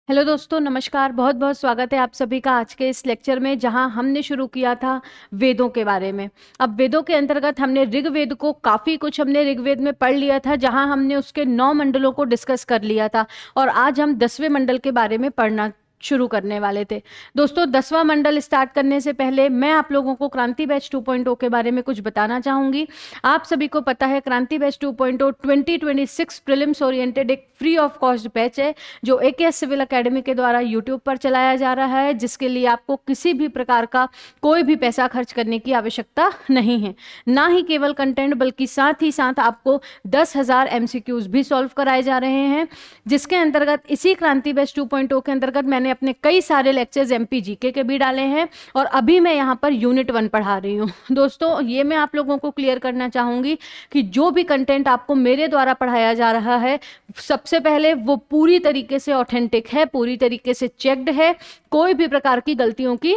Hello दोस्तों, नमस्कार। बहुत बहुत स्वागत है आप सभी का आज के इस लेक्चर में, जहां हमने शुरू किया था वेदों के बारे में। अब वेदों के अंतर्गत हमने ऋग्वेद को काफ़ी कुछ हमने ऋग्वेद में पढ़ लिया था, जहां हमने उसके 9 मंडलों को डिस्कस कर लिया था। और आज हम 10वें मंडल के बारे में पढ़ना शुरू करने वाले थे। दोस्तों, 10वां मंडल स्टार्ट करने से पहले मैं आप लोगों को क्रांति बैच 2.0 के बारे में कुछ बताना चाहूँगी। आप सभी को पता है क्रांति बैच 2.0 2026 प्रीलिम्स ओरिएंटेड एक फ्री ऑफ कॉस्ट बैच है, जो एकेएस सिविल एकेडमी के द्वारा यूट्यूब पर चलाया जा रहा है, जिसके लिए आपको किसी भी प्रकार का कोई भी पैसा खर्च करने की आवश्यकता नहीं है। ना ही केवल कंटेंट, बल्कि साथ ही साथ आपको 10,000 MCQs भी सॉल्व कराए जा रहे हैं, जिसके अंतर्गत इसी क्रांति बैच 2.0 के अंतर्गत मैंने अपने कई सारे लेक्चर्स एमपी जीके के भी डाले हैं, और अभी मैं यहाँ पर यूनिट 1 पढ़ा रही हूँ। दोस्तों, ये मैं आप लोगों को क्लियर करना चाहूँगी कि जो भी कंटेंट आपको मेरे द्वारा पढ़ाया जा रहा है, सबसे पहले वो पूरी तरीके से ऑथेंटिक है, पूरी तरीके से चेक्ड है, कोई भी प्रकार की गलतियों की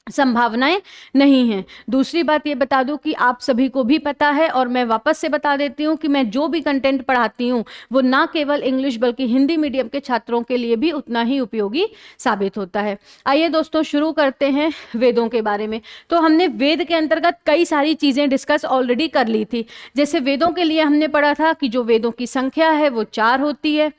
संभावनाएं नहीं हैं। दूसरी बात ये बता दूं कि आप सभी को भी पता है, और मैं वापस से बता देती हूं कि मैं जो भी कंटेंट पढ़ाती हूं वो ना केवल इंग्लिश बल्कि हिंदी मीडियम के छात्रों के लिए भी उतना ही उपयोगी साबित होता है। आइए दोस्तों, शुरू करते हैं वेदों के बारे में। तो हमने वेद के अंतर्गत कई सारी चीज़ें डिस्कस ऑलरेडी कर ली थी। जैसे वेदों के लिए हमने पढ़ा था कि जो वेदों की संख्या है वो 4 होती है।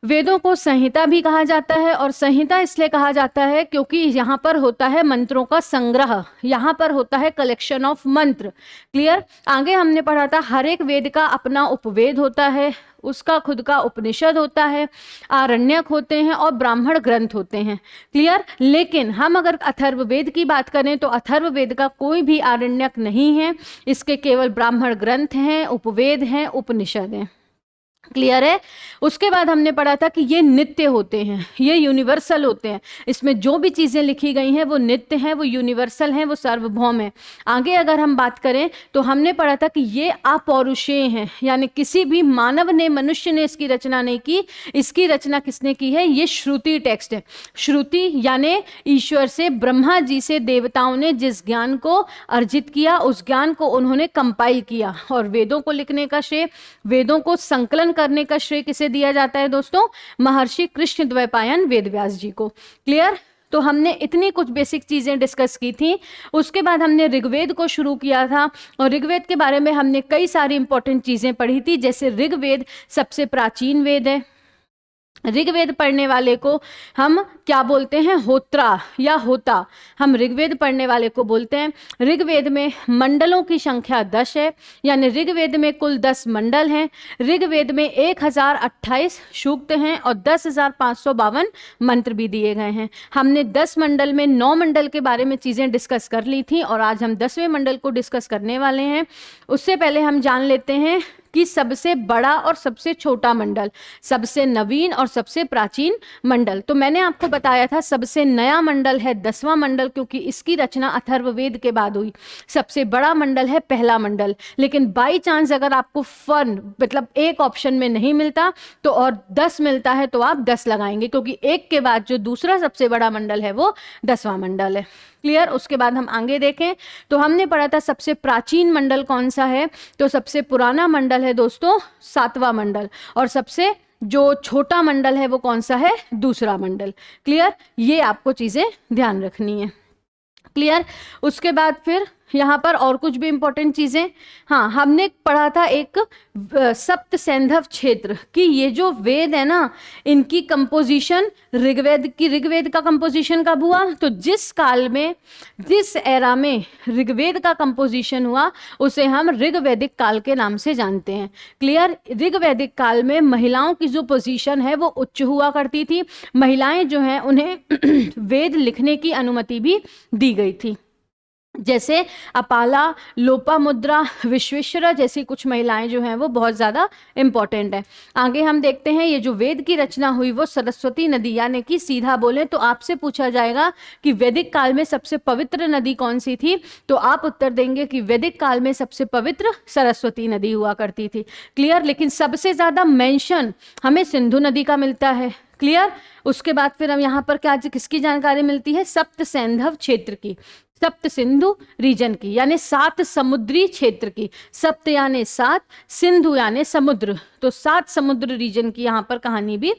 वेदों को संहिता भी कहा जाता है, और संहिता इसलिए कहा जाता है क्योंकि यहाँ पर होता है मंत्रों का संग्रह, यहाँ पर होता है कलेक्शन ऑफ मंत्र। क्लियर। आगे हमने पढ़ा था हर एक वेद का अपना उपवेद होता है, उसका खुद का उपनिषद होता है, आरण्यक होते हैं और ब्राह्मण ग्रंथ होते हैं। क्लियर। लेकिन हम अगर अथर्ववेद की बात करें तो अथर्ववेद का कोई भी आरण्यक नहीं है, इसके केवल ब्राह्मण ग्रंथ हैं, उपवेद हैं, उपनिषद हैं। क्लियर है। उसके बाद हमने पढ़ा था कि ये नित्य होते हैं, ये यूनिवर्सल होते हैं, इसमें जो भी चीज़ें लिखी गई हैं वो नित्य हैं, वो यूनिवर्सल हैं, वो सार्वभौम है। आगे अगर हम बात करें तो हमने पढ़ा था कि ये अपौरुषेय हैं, यानी किसी भी मानव ने, मनुष्य ने इसकी रचना नहीं की। इसकी रचना किसने की है? ये श्रुति टेक्स्ट है। श्रुति यानी ईश्वर से, ब्रह्मा जी से देवताओं ने जिस ज्ञान को अर्जित किया, उस ज्ञान को उन्होंने कंपाइल किया। और वेदों को लिखने का श्रेय, वेदों को संकलन करने का श्रेय किसे दिया जाता है दोस्तों? महर्षि कृष्णद्वैपायन वेदव्यास जी को। क्लियर। तो हमने इतनी कुछ बेसिक चीजें डिस्कस की थी। उसके बाद हमने ऋग्वेद को शुरू किया था, और ऋग्वेद के बारे में हमने कई सारी इंपॉर्टेंट चीजें पढ़ी थी। जैसे ऋग्वेद सबसे प्राचीन वेद है। ऋग्वेद पढ़ने वाले को हम क्या बोलते हैं? होत्रा या होता। हम ऋग्वेद पढ़ने वाले को बोलते हैं। ऋग्वेद में मंडलों की संख्या 10 है, यानी ऋग्वेद में कुल 10 मंडल हैं। ऋग्वेद में 1028 सूक्त हैं और 10,552 मंत्र भी दिए गए हैं। हमने 10 मंडल में 9 मंडल के बारे में चीज़ें डिस्कस कर ली थी, और आज हम 10वें मंडल को डिस्कस करने वाले हैं। उससे पहले हम जान लेते हैं कि सबसे बड़ा और सबसे छोटा मंडल, सबसे नवीन और सबसे प्राचीन मंडल। तो मैंने आपको बताया था सबसे नया मंडल है 10वां मंडल, क्योंकि इसकी रचना अथर्ववेद के बाद हुई। सबसे बड़ा मंडल है पहला मंडल। लेकिन बाई चांस अगर आपको फन मतलब एक ऑप्शन में नहीं मिलता तो और 10 मिलता है तो आप 10 लगाएंगे, क्योंकि एक के बाद जो दूसरा सबसे बड़ा मंडल है वो 10वां मंडल है। क्लियर। उसके बाद हम आगे देखें तो हमने पढ़ा था सबसे प्राचीन मंडल कौन सा है, तो सबसे पुराना मंडल है दोस्तों 7वां मंडल, और सबसे जो छोटा मंडल है वो कौन सा है? दूसरा मंडल। क्लियर। ये आपको चीजें ध्यान रखनी है। क्लियर। उसके बाद फिर यहाँ पर और कुछ भी इंपॉर्टेंट चीजें, हाँ, हमने पढ़ा था एक सप्त सैंधव क्षेत्र कि ये जो वेद है ना, इनकी कंपोजिशन ऋग्वेद का कंपोजिशन कब हुआ? तो जिस काल में, जिस एरा में ऋग्वेद का कंपोजिशन हुआ उसे हम ऋग्वैदिक काल के नाम से जानते हैं। क्लियर। ऋग्वैदिक काल में महिलाओं की जो पोजीशन है वो उच्च हुआ करती थी। महिलाएं जो हैं उन्हें वेद लिखने की अनुमति भी दी गई थी। जैसे अपाला, लोपामुद्रा, विश्वेश्वरा जैसी कुछ महिलाएं जो हैं वो बहुत ज़्यादा इम्पॉर्टेंट है। आगे हम देखते हैं ये जो वेद की रचना हुई वो सरस्वती नदी, यानी कि सीधा बोले तो आपसे पूछा जाएगा कि वैदिक काल में सबसे पवित्र नदी कौन सी थी, तो आप उत्तर देंगे कि वैदिक काल में सबसे पवित्र सरस्वती नदी हुआ करती थी। क्लियर। लेकिन सबसे ज़्यादा मेंशन हमें सिंधु नदी का मिलता है। क्लियर। उसके बाद फिर हम यहाँ पर क्या किसकी जानकारी मिलती है? सप्त सैंधव क्षेत्र की, सप्त सिंधु रीजन की, यानी 7 समुद्री क्षेत्र की। सप्त यानी 7, सिंधु यानी समुद्र, तो 7 समुद्र रीजन की यहाँ पर कहानी भी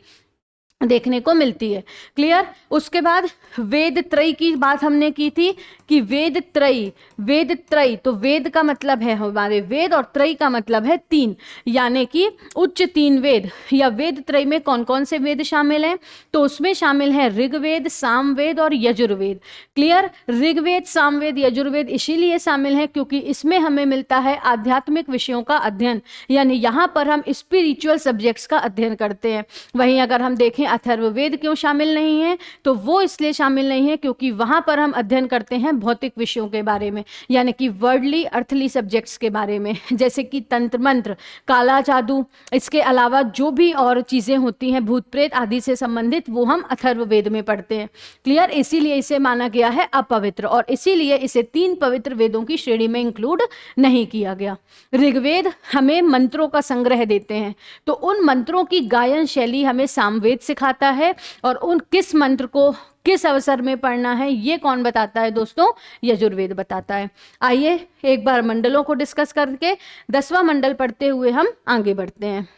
देखने को मिलती है। क्लियर। उसके बाद वेद त्रयी की बात हमने की थी कि वेद त्रयी तो वेद का मतलब है हमारे वेद और त्रयी का मतलब है तीन, यानी कि उच्च तीन वेद। या वेद त्रयी में कौन कौन से वेद शामिल हैं? तो उसमें शामिल है ऋग्वेद, सामवेद और यजुर्वेद। क्लियर। ऋग्वेद, सामवेद, यजुर्वेद इसीलिए शामिल है क्योंकि इसमें हमें मिलता है आध्यात्मिक विषयों का अध्ययन, यानी यहाँ पर हम स्पिरिचुअल सब्जेक्ट्स का अध्ययन करते हैं। वहीं अगर हम देखें अथर्ववेद क्यों शामिल नहीं है, तो वो इसलिए शामिल नहीं है क्योंकि वहां पर हम अध्ययन करते हैं भौतिक विषयों के बारे में, यानी कि वर्ल्डली अर्थली सब्जेक्ट्स के बारे में, जैसे कि तंत्र मंत्र, काला जादू, इसके अलावा जो भी और चीजें होती हैं भूत प्रेत आदि से संबंधित, वो हम अथर्ववेद में पढ़ते हैं। क्लियर। इसीलिए इसे माना गया है अपवित्र और इसीलिए इसे तीन पवित्र वेदों की श्रेणी में इंक्लूड नहीं किया गया। ऋग्वेद हमें मंत्रों का संग्रह देते हैं, तो उन मंत्रों की गायन शैली हमें सामवेद सिखाता है, और उन किस मंत्र को किस अवसर में पढ़ना है ये कौन बताता है दोस्तों? यजुर्वेद बताता है। आइए एक बार मंडलों को डिस्कस करके 10वां मंडल पढ़ते हुए हम आगे बढ़ते हैं।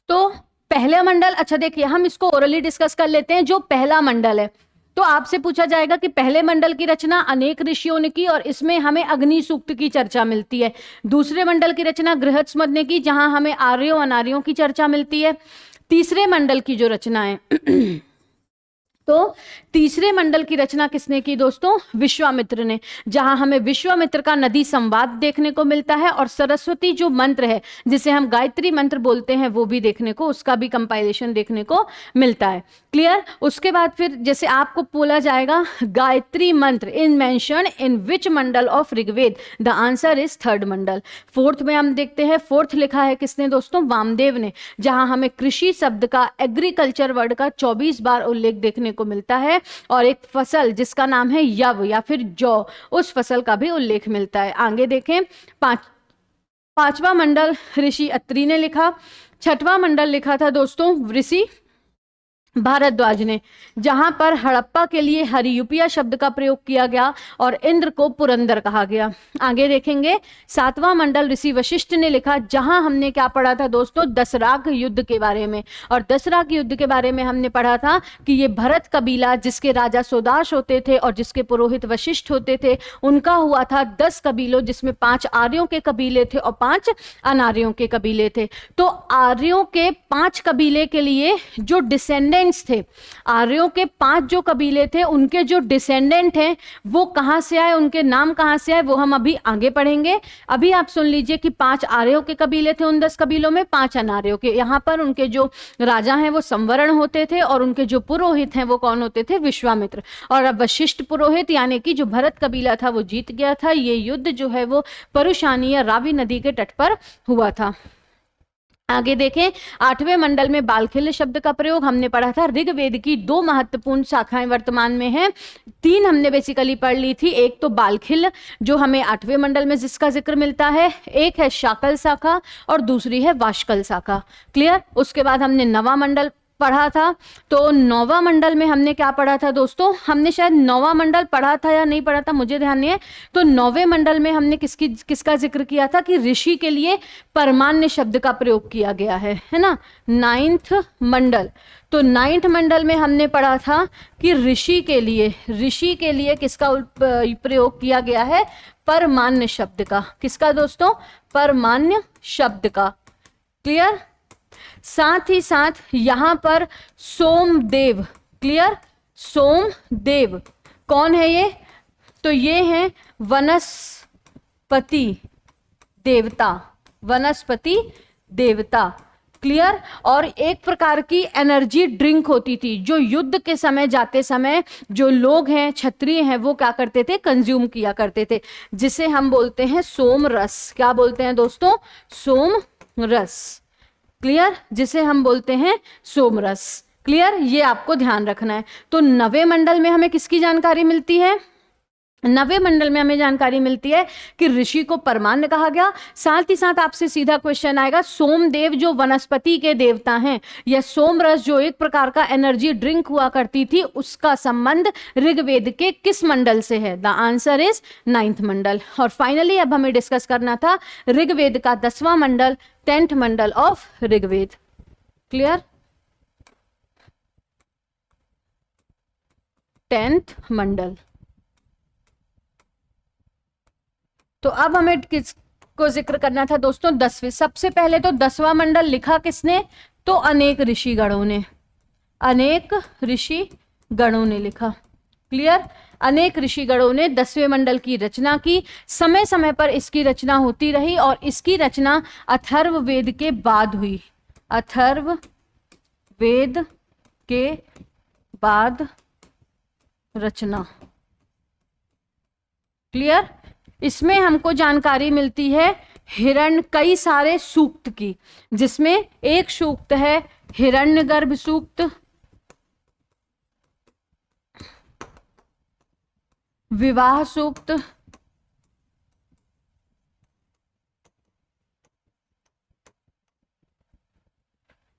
तो पहला मंडल, अच्छा देखिए हम इसको ओरली डिस्कस कर लेते हैं। जो पहला मंडल है, तो आपसे पूछा जाएगा कि पहले मंडल की रचना अनेक ऋषियों ने की और इसमें हमें अग्नि सूक्त की चर्चा मिलती है। दूसरे मंडल की रचना गृहस्मद ने की, जहां हमें आर्यों अनार्यों की चर्चा मिलती है। तीसरे मंडल की जो रचना है तो तीसरे मंडल की रचना किसने की दोस्तों? विश्वामित्र ने, जहां हमें विश्वामित्र का नदी संवाद देखने को मिलता है और सरस्वती जो मंत्र है जिसे हम गायत्री मंत्र बोलते हैं वो भी देखने को, उसका भी कंपाइलेशन देखने को मिलता है। क्लियर। उसके बाद फिर जैसे आपको बोला जाएगा Gayatri Mantra in mention in which mandal of Rigveda, the answer is third mandal. Fourth में हम देखते हैं, फोर्थ लिखा है किसने दोस्तों? वामदेव ने, जहां हमें कृषि शब्द का, एग्रीकल्चर वर्ड का 24 बार उल्लेख देखने को मिलता है, और एक फसल जिसका नाम है यव या फिर जौ, उस फसल का भी उल्लेख मिलता है। आगे देखें, पांचवा मंडल ऋषि अत्रि ने लिखा। छठवां मंडल लिखा था दोस्तों ऋषि भारद्वाज ने, जहां पर हड़प्पा के लिए हरियुपिया शब्द का प्रयोग किया गया और इंद्र को पुरंदर कहा गया। आगे देखेंगे, सातवां मंडल ऋषि वशिष्ठ ने लिखा, जहां हमने क्या पढ़ा था दोस्तों? दशराग युद्ध के बारे में। और दशराग युद्ध के बारे में हमने पढ़ा था कि ये भरत कबीला, जिसके राजा सोदाश होते थे और जिसके पुरोहित वशिष्ठ होते थे, उनका हुआ था 10 कबीलों, जिसमें 5 आर्यों के कबीले थे और 5 अनार्यों के कबीले थे। तो आर्यों के 5 कबीले के लिए जो डिसेंडेंट थे, आर्यों के 5 जो कबीले थे, उनके जो डिसेंडेंट हैं वो कहां से आए, उनके नाम कहां से आए, वो हम अभी आगे पढ़ेंगे। अभी आप सुन लीजिए कि 5 आर्यों के कबीले थे उन 10 कबीलों में, 5 अनार्यों के। यहां पर उनके जो राजा हैं वो संवरण होते थे और उनके जो पुरोहित हैं वो कौन होते थे? विश्वामित्र। और अब वशिष्ठ पुरोहित, यानी कि जो भरत कबीला था वो जीत गया था। ये युद्ध जो है वो परुशानी या रावी नदी के तट पर हुआ था। आगे देखें, 8वें मंडल में बालखिल शब्द का प्रयोग हमने पढ़ा था। ऋग्वेद की 2 महत्वपूर्ण शाखाएं वर्तमान में हैं, 3 हमने बेसिकली पढ़ ली थी। एक तो बालखिल जो हमें 8वें मंडल में जिसका जिक्र मिलता है, एक है शाकल शाखा और दूसरी है वाष्कल शाखा। क्लियर। उसके बाद हमने 9वां मंडल पढ़ा था। तो 9वां मंडल में हमने क्या पढ़ा था दोस्तों? हमने शायद 9वां मंडल पढ़ा था या नहीं पढ़ा था, मुझे ध्यान नहीं है। तो 9वें मंडल में हमने किसका जिक्र किया था कि ऋषि के लिए परमान्य शब्द का प्रयोग किया गया है ना। 9th मंडल, तो 9th मंडल में हमने पढ़ा था कि ऋषि के लिए किसका प्रयोग किया गया है? परमान्य शब्द का। किसका दोस्तों? परमान्य शब्द का। क्लियर। साथ ही साथ यहां पर सोमदेव। क्लियर। सोमदेव कौन है ये? तो ये है वनस्पति देवता, वनस्पति देवता। क्लियर। और एक प्रकार की एनर्जी ड्रिंक होती थी जो युद्ध के समय जाते समय जो लोग हैं, क्षत्रिय हैं, वो क्या करते थे? कंज्यूम किया करते थे, जिसे हम बोलते हैं सोम रस। क्या बोलते हैं दोस्तों? सोम रस। क्लियर। जिसे हम बोलते हैं सोमरस। क्लियर। ये आपको ध्यान रखना है। तो 9वें मंडल में हमें किसकी जानकारी मिलती है? नवे मंडल में हमें जानकारी मिलती है कि ऋषि को परमान्न कहा गया। साथ ही साथ आपसे सीधा क्वेश्चन आएगा, सोमदेव जो वनस्पति के देवता हैं, या सोमरस जो एक प्रकार का एनर्जी ड्रिंक हुआ करती थी, उसका संबंध ऋग्वेद के किस मंडल से है? The answer is 9th mandala. और फाइनली अब हमें डिस्कस करना था ऋग्वेद का 10वां मंडल, 10th mandala of Rigveda. Clear? 10th mandala. तो अब हमें किसको जिक्र करना था दोस्तों? 10वें। सबसे पहले तो 10वां मंडल लिखा किसने? तो अनेक ऋषि गणों ने, अनेक ऋषि गणों ने लिखा। क्लियर? अनेक ऋषि गणों ने 10वें मंडल की रचना की। समय समय पर इसकी रचना होती रही और इसकी रचना अथर्व वेद के बाद हुई। अथर्व वेद के बाद रचना। क्लियर? इसमें हमको जानकारी मिलती है कई सारे सूक्त की, जिसमें एक सूक्त है हिरण्यगर्भ सूक्त, विवाह सूक्त,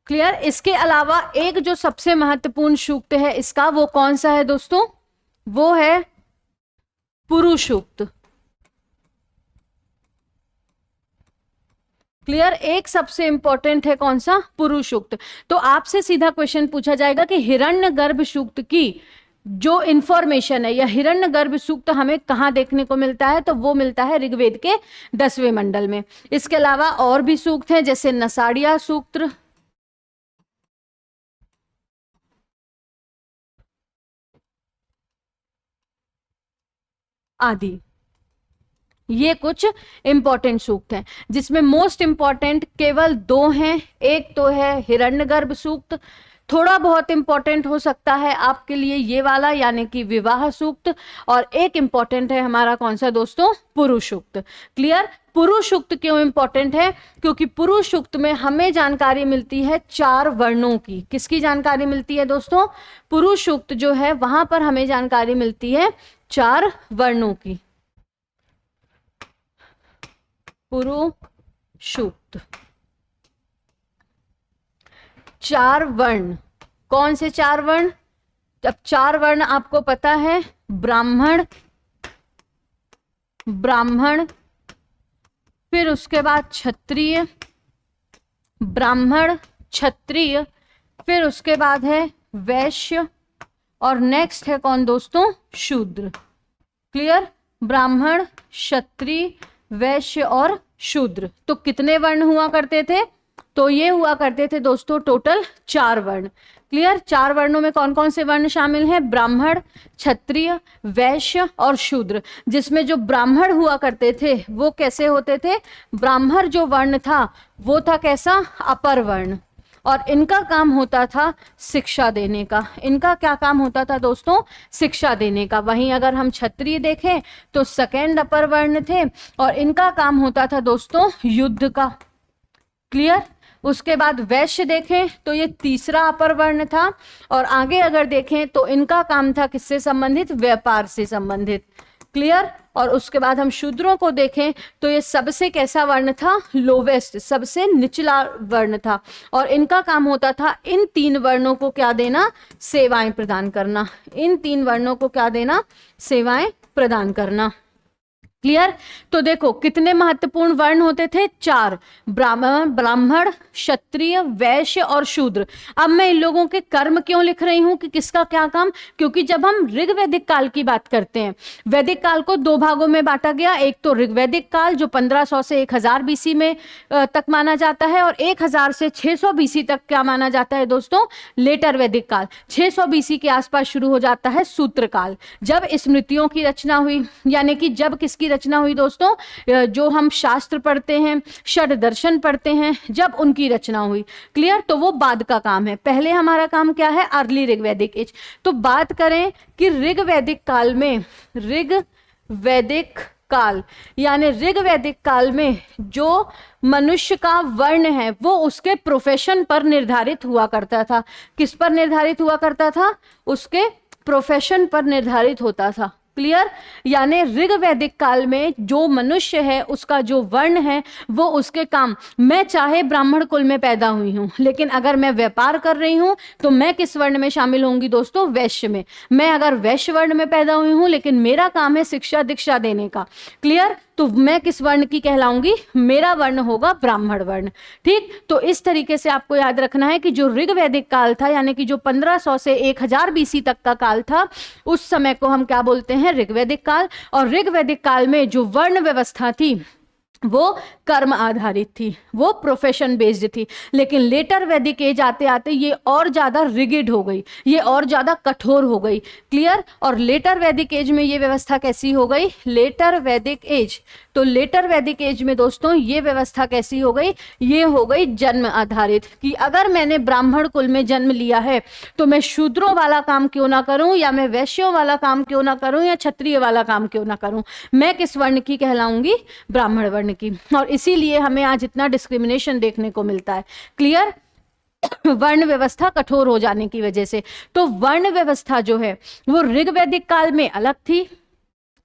क्लियर? इसके अलावा एक जो सबसे महत्वपूर्ण सूक्त है इसका, वो कौन सा है दोस्तों? वो है पुरुष सूक्त। क्लियर? एक सबसे इंपॉर्टेंट है कौन सा? पुरुष सूक्त। तो आपसे सीधा क्वेश्चन पूछा जाएगा कि हिरण्यगर्भ सूक्त की जो इंफॉर्मेशन है, या हिरण्यगर्भ सूक्त हमें कहां देखने को मिलता है? तो वो मिलता है ऋग्वेद के 10वें मंडल में। इसके अलावा और भी सूक्त हैं, जैसे नसाड़िया सूक्त आदि। ये कुछ इंपॉर्टेंट सूक्त हैं, जिसमें मोस्ट इंपॉर्टेंट केवल 2 हैं। एक तो है हिरण्यगर्भ सूक्त, थोड़ा बहुत इंपॉर्टेंट हो सकता है आपके लिए ये वाला, यानी कि विवाह सूक्त, और एक इंपॉर्टेंट है हमारा कौन सा दोस्तों? पुरुष सूक्त। क्लियर? पुरुष सूक्त क्यों इंपॉर्टेंट है? क्योंकि पुरुष सूक्त में हमें जानकारी मिलती है 4 वर्णों की। किसकी जानकारी मिलती है दोस्तों? पुरुष सूक्त जो है वहां पर हमें जानकारी मिलती है 4 वर्णों की। पुरुष सूक्त 4 वर्ण। कौन से 4 वर्ण? अब 4 वर्ण आपको पता है, ब्राह्मण, ब्राह्मण, फिर उसके बाद क्षत्रिय, ब्राह्मण क्षत्रिय, फिर उसके बाद है वैश्य, और नेक्स्ट है कौन दोस्तों? शूद्र। क्लियर? ब्राह्मण, क्षत्रिय, वैश्य और शूद्र। तो कितने वर्ण हुआ करते थे? तो ये हुआ करते थे दोस्तों टोटल 4 वर्ण। क्लियर? 4 वर्णों में कौन कौन से वर्ण शामिल हैं? ब्राह्मण, क्षत्रिय, वैश्य और शूद्र। जिसमें जो ब्राह्मण हुआ करते थे वो कैसे होते थे? ब्राह्मण जो वर्ण था वो था कैसा? अपर वर्ण, और इनका काम होता था शिक्षा देने का। इनका क्या काम होता था दोस्तों? शिक्षा देने का। वहीं अगर हम क्षत्रिय देखें तो सेकेंड अपर वर्ण थे, और इनका काम होता था दोस्तों युद्ध का। क्लियर? उसके बाद वैश्य देखें तो ये तीसरा अपर वर्ण था, और आगे अगर देखें तो इनका काम था किससे संबंधित? व्यापार से संबंधित। क्लियर? और उसके बाद हम शूद्रों को देखें तो ये सबसे कैसा वर्ण था? लोवेस्ट, सबसे निचला वर्ण था, और इनका काम होता था इन 3 वर्णों को क्या देना? सेवाएं प्रदान करना। इन 3 वर्णों को क्या देना? सेवाएं प्रदान करना। क्लियर? तो देखो कितने महत्वपूर्ण वर्ण होते थे? 4। ब्राह्मण, क्षत्रिय, वैश्य और शूद्र। अब मैं इन लोगों के कर्म क्यों लिख रही हूं कि किसका क्या काम? क्योंकि जब हम ऋग्वैदिक काल की बात करते हैं, वैदिक काल को 2 भागों में बांटा गया। एक तो ऋग्वैदिक काल जो 1500 से 1000 बीसी में तक माना जाता है, और 1000 से 600 बीसी तक क्या माना जाता है दोस्तों? लेटर वैदिक काल। 600 बीसी के आसपास शुरू हो जाता है सूत्र काल, जब स्मृतियों की रचना हुई, यानी कि जब किसकी रचना हुई दोस्तों? जो हम शास्त्र पढ़ते हैं, षड दर्शन पढ़ते हैं, जब उनकी रचना हुई। क्लियर? तो वो बाद का काम है। पहले हमारा काम क्या है? Early Rigvedic age. तो बात करें कि ऋग्वैदिक काल में, ऋग्वैदिक काल यानी ऋग्वैदिक काल में जो मनुष्य का वर्ण है वो उसके प्रोफेशन पर निर्धारित हुआ करता था। किस पर निर्धारित हुआ करता था? उसके प्रोफेशन पर निर्धारित होता था। क्लियर। यानी ऋग वैदिक काल में जो मनुष्य है उसका जो वर्ण है वो उसके काम, मैं चाहे ब्राह्मण कुल में पैदा हुई हूं लेकिन अगर मैं व्यापार कर रही हूं तो मैं किस वर्ण में शामिल होंगी दोस्तों? वैश्य में। मैं अगर वैश्य वर्ण में पैदा हुई हूं लेकिन मेरा काम है शिक्षा दीक्षा देने का, क्लियर, तो मैं किस वर्ण की कहलाऊंगी? मेरा वर्ण होगा ब्राह्मण वर्ण। ठीक, तो इस तरीके से आपको याद रखना है कि जो ऋग वैदिक काल था यानी कि जो 1500 से 1000 बीसी तक का काल था उस समय को हम क्या बोलते हैं? ऋग्वैदिक काल। और ऋग्वैदिक काल में जो वर्ण व्यवस्था थी वो कर्म आधारित थी, वो प्रोफेशन बेस्ड थी। लेकिन लेटर वैदिक एज आते आते ये और ज्यादा रिगिड हो गई, ये और ज्यादा कठोर हो गई, क्लियर। और लेटर वैदिक एज में ये व्यवस्था कैसी हो गई? लेटर वैदिक एज, तो लेटर वैदिक एज में दोस्तों ये व्यवस्था कैसी हो गई? ये हो गई जन्म आधारित, कि अगर मैंने ब्राह्मण कुल में जन्म लिया है तो मैं शूद्रों वाला काम क्यों ना करूं, या मैं वैश्यों वाला काम क्यों ना करूं, या क्षत्रिय वाला काम क्यों ना करूं, मैं किस वर्ण की कहलाऊंगी? ब्राह्मण वर्ण की। और इसीलिए हमें आज इतना डिस्क्रिमिनेशन देखने को मिलता है, क्लियर। वर्ण व्यवस्था कठोर हो जाने की वजह से। तो वर्ण व्यवस्था जो है वो ऋग्वैदिक काल में अलग थी,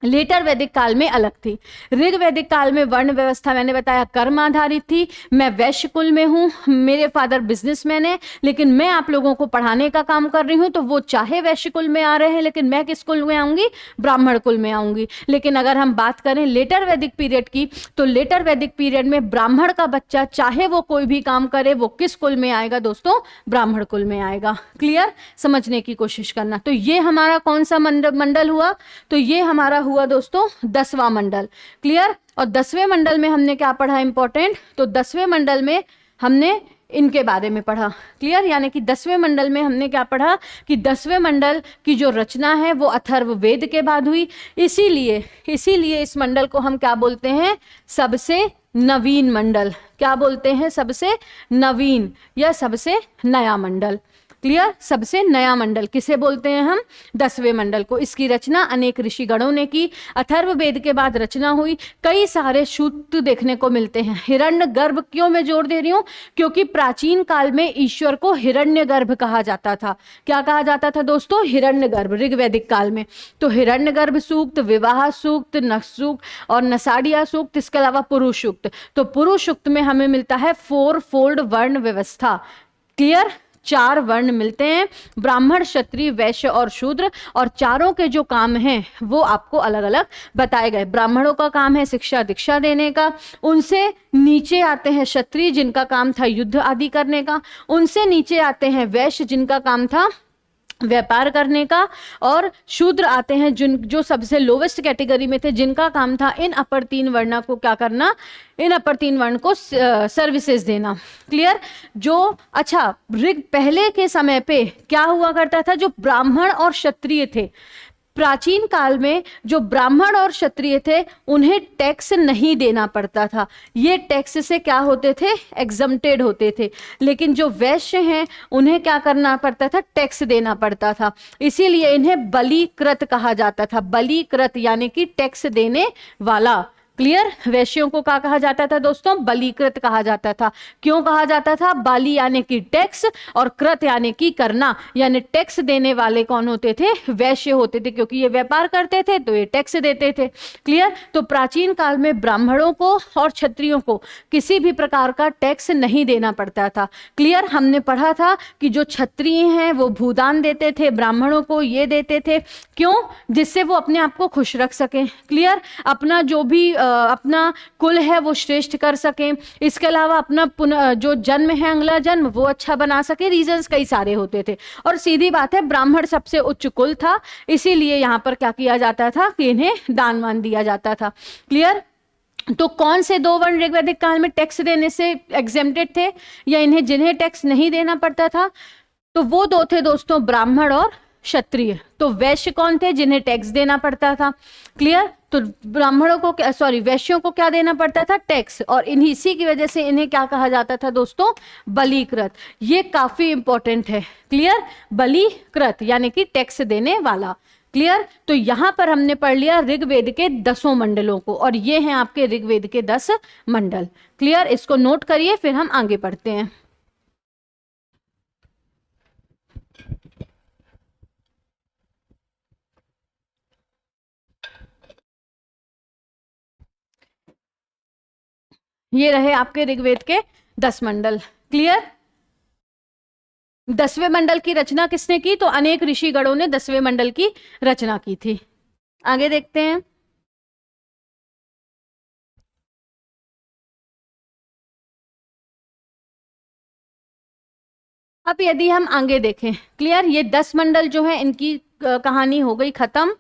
लेटर वैदिक काल में अलग थी। ऋग वैदिक काल में वर्ण व्यवस्था मैंने बताया कर्म आधारित थी। मैं वैश्य कुल में हूं, मेरे फादर बिजनेसमैन है लेकिन मैं आप लोगों को पढ़ाने का काम कर रही हूं, तो वो चाहे वैश्य कुल में आ रहे हैं लेकिन मैं किस कुल में आऊंगी? ब्राह्मण कुल में आऊंगी। लेकिन अगर हम बात करें लेटर वैदिक पीरियड की, तो लेटर वैदिक पीरियड में ब्राह्मण का बच्चा चाहे वो कोई भी काम करे वो किस कुल में आएगा दोस्तों? ब्राह्मण कुल में आएगा, क्लियर। समझने की कोशिश करना। तो ये हमारा कौन सा मंडल हुआ? तो ये हमारा हुआ दोस्तों 10वां मंडल, क्लियर। और 10वें मंडल में हमने क्या पढ़ा इंपॉर्टेंट? तो 10वें मंडल में हमने इनके बारे में पढ़ा, क्लियर। यानी कि 10वें मंडल में हमने क्या पढ़ा कि 10वें मंडल की जो रचना है वो अथर्व वेद के बाद हुई। इसीलिए इस मंडल को हम क्या बोलते हैं? सबसे नवीन मंडल। क्या बोलते हैं? सबसे नवीन या सबसे नया मंडल, क्लियर। सबसे नया मंडल किसे बोलते हैं हम? 10वें मंडल को। इसकी रचना अनेक ऋषिगणों ने की। अथर्व वेद के बाद रचना हुई। कई सारे सूक्त देखने को मिलते हैं। हिरण्यगर्भ क्यों मैं जोर दे रही हूं? क्योंकि प्राचीन काल में ईश्वर को हिरण्यगर्भ कहा जाता था। क्या कहा जाता था दोस्तों? हिरण्यगर्भ, ऋग्वैदिक काल में। तो हिरण्यगर्भ सूक्त, विवाह सूक्त, नख सूक्त और नसाडिया सूक्त, इसके अलावा पुरुष सूक्त। तो पुरुष सूक्त में हमें मिलता है 4 फोल्ड वर्ण व्यवस्था, क्लियर। 4 वर्ण मिलते हैं, ब्राह्मण, क्षत्रिय, वैश्य और शूद्र। और चारों के जो काम हैं वो आपको अलग अलग बताए गए। ब्राह्मणों का काम है शिक्षा दीक्षा देने का, उनसे नीचे आते हैं क्षत्रिय जिनका काम था युद्ध आदि करने का, उनसे नीचे आते हैं वैश्य जिनका काम था व्यापार करने का, और शूद्र आते हैं जो सबसे लोवेस्ट कैटेगरी में थे जिनका काम था इन अपर 3 वर्ण को क्या करना? इन अपर 3 वर्ण को सर्विसेज देना, क्लियर। जो अच्छा ऋग पहले के समय पे क्या हुआ करता था? जो ब्राह्मण और क्षत्रिय थे प्राचीन काल में, जो ब्राह्मण और क्षत्रिय थे उन्हें टैक्स नहीं देना पड़ता था। ये टैक्स से क्या होते थे? एग्जम्प्टेड होते थे। लेकिन जो वैश्य हैं उन्हें क्या करना पड़ता था? टैक्स देना पड़ता था। इसीलिए इन्हें बलिकृत कहा जाता था। बलिकृत यानी कि टैक्स देने वाला, क्लियर। वैश्यों को क्या कहा जाता था दोस्तों? बलिकृत कहा जाता था। क्यों कहा जाता था? बाली यानी कि टैक्स और कृत यानी कि करना, यानी टैक्स देने वाले कौन होते थे? वैश्य होते थे, क्योंकि ये व्यापार करते थे तो ये टैक्स देते थे, क्लियर। तो प्राचीन काल में ब्राह्मणों को और क्षत्रियों को किसी भी प्रकार का टैक्स नहीं देना पड़ता था, क्लियर। हमने पढ़ा था कि जो क्षत्रिय हैं वो भूदान देते थे, ब्राह्मणों को ये देते थे, क्यों? जिससे वो अपने आप को खुश रख सकें, क्लियर। अपना जो भी अपना कुल है वो श्रेष्ठ कर सकें, इसके अलावा अपना जो जन्म है अगला जन्म वो अच्छा बना सके। रीजंस कई सारे होते थे। और सीधी बात है ब्राह्मण सबसे उच्च कुल था, इसीलिए यहाँ पर क्या किया जाता था कि इन्हें दान वान दिया जाता था, क्लियर। तो कौन से 2 वर्ण ऋग्वैदिक काल में टैक्स देने से एग्जेम्प्टेड थे, या इन्हें जिन्हें टैक्स नहीं देना पड़ता था? तो वो 2 थे दोस्तों, ब्राह्मण और क्षत्रिय। तो वैश्य कौन थे? जिन्हें टैक्स देना पड़ता था, क्लियर। तो ब्राह्मणों को वैश्यों को क्या देना पड़ता था? टैक्स। और इसी की वजह से इन्हें क्या कहा जाता था दोस्तों? बलिकृत। ये काफी इंपॉर्टेंट है, क्लियर। बलिकृत यानी कि टैक्स देने वाला, क्लियर। तो यहां पर हमने पढ़ लिया ऋग्वेद के 10 मंडलों को, और ये हैं आपके ऋग्वेद के 10 मंडल, क्लियर। इसको नोट करिए, फिर हम आगे बढ़ते हैं। ये रहे आपके ऋग्वेद के 10 मंडल। क्लियर? 10वें मंडल की रचना किसने की? तो अनेक ऋषिगणों ने 10वें मंडल की रचना की थी। आगे देखते हैं। अब यदि हम आगे देखें, क्लियर, ये 10 मंडल जो है इनकी कहानी हो गई खत्म।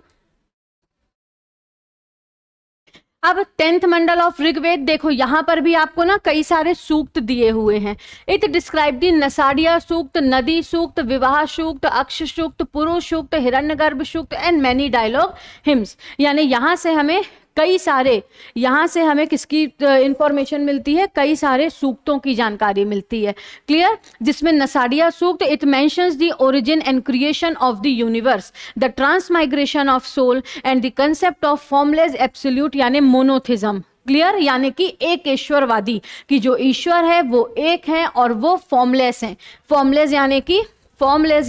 अब 10th मंडल ऑफ ऋग्वेद देखो, यहां पर भी आपको ना कई सारे सूक्त दिए हुए हैं। इट डिस्क्राइब दी नसाडिया सूक्त, नदी सूक्त, विवाह सूक्त, अक्ष सूक्त, पुरुष सूक्त, हिरण्यगर्भ सूक्त एंड मैनी डायलॉग हिम्स। यानी यहां से हमें किसकी इंफॉर्मेशन मिलती है? कई सारे सूक्तों की जानकारी मिलती है। क्लियर? जिसमें Nasadiya Sukta, it mentions the origin and creation of the universe, the transmigration of soul and the concept of formless absolute यानी मोनोथिज्म। क्लियर? यानी कि एक ईश्वरवादी कि जो ईश्वर है वो एक है और वो फॉर्मलेस है। फॉर्मलेस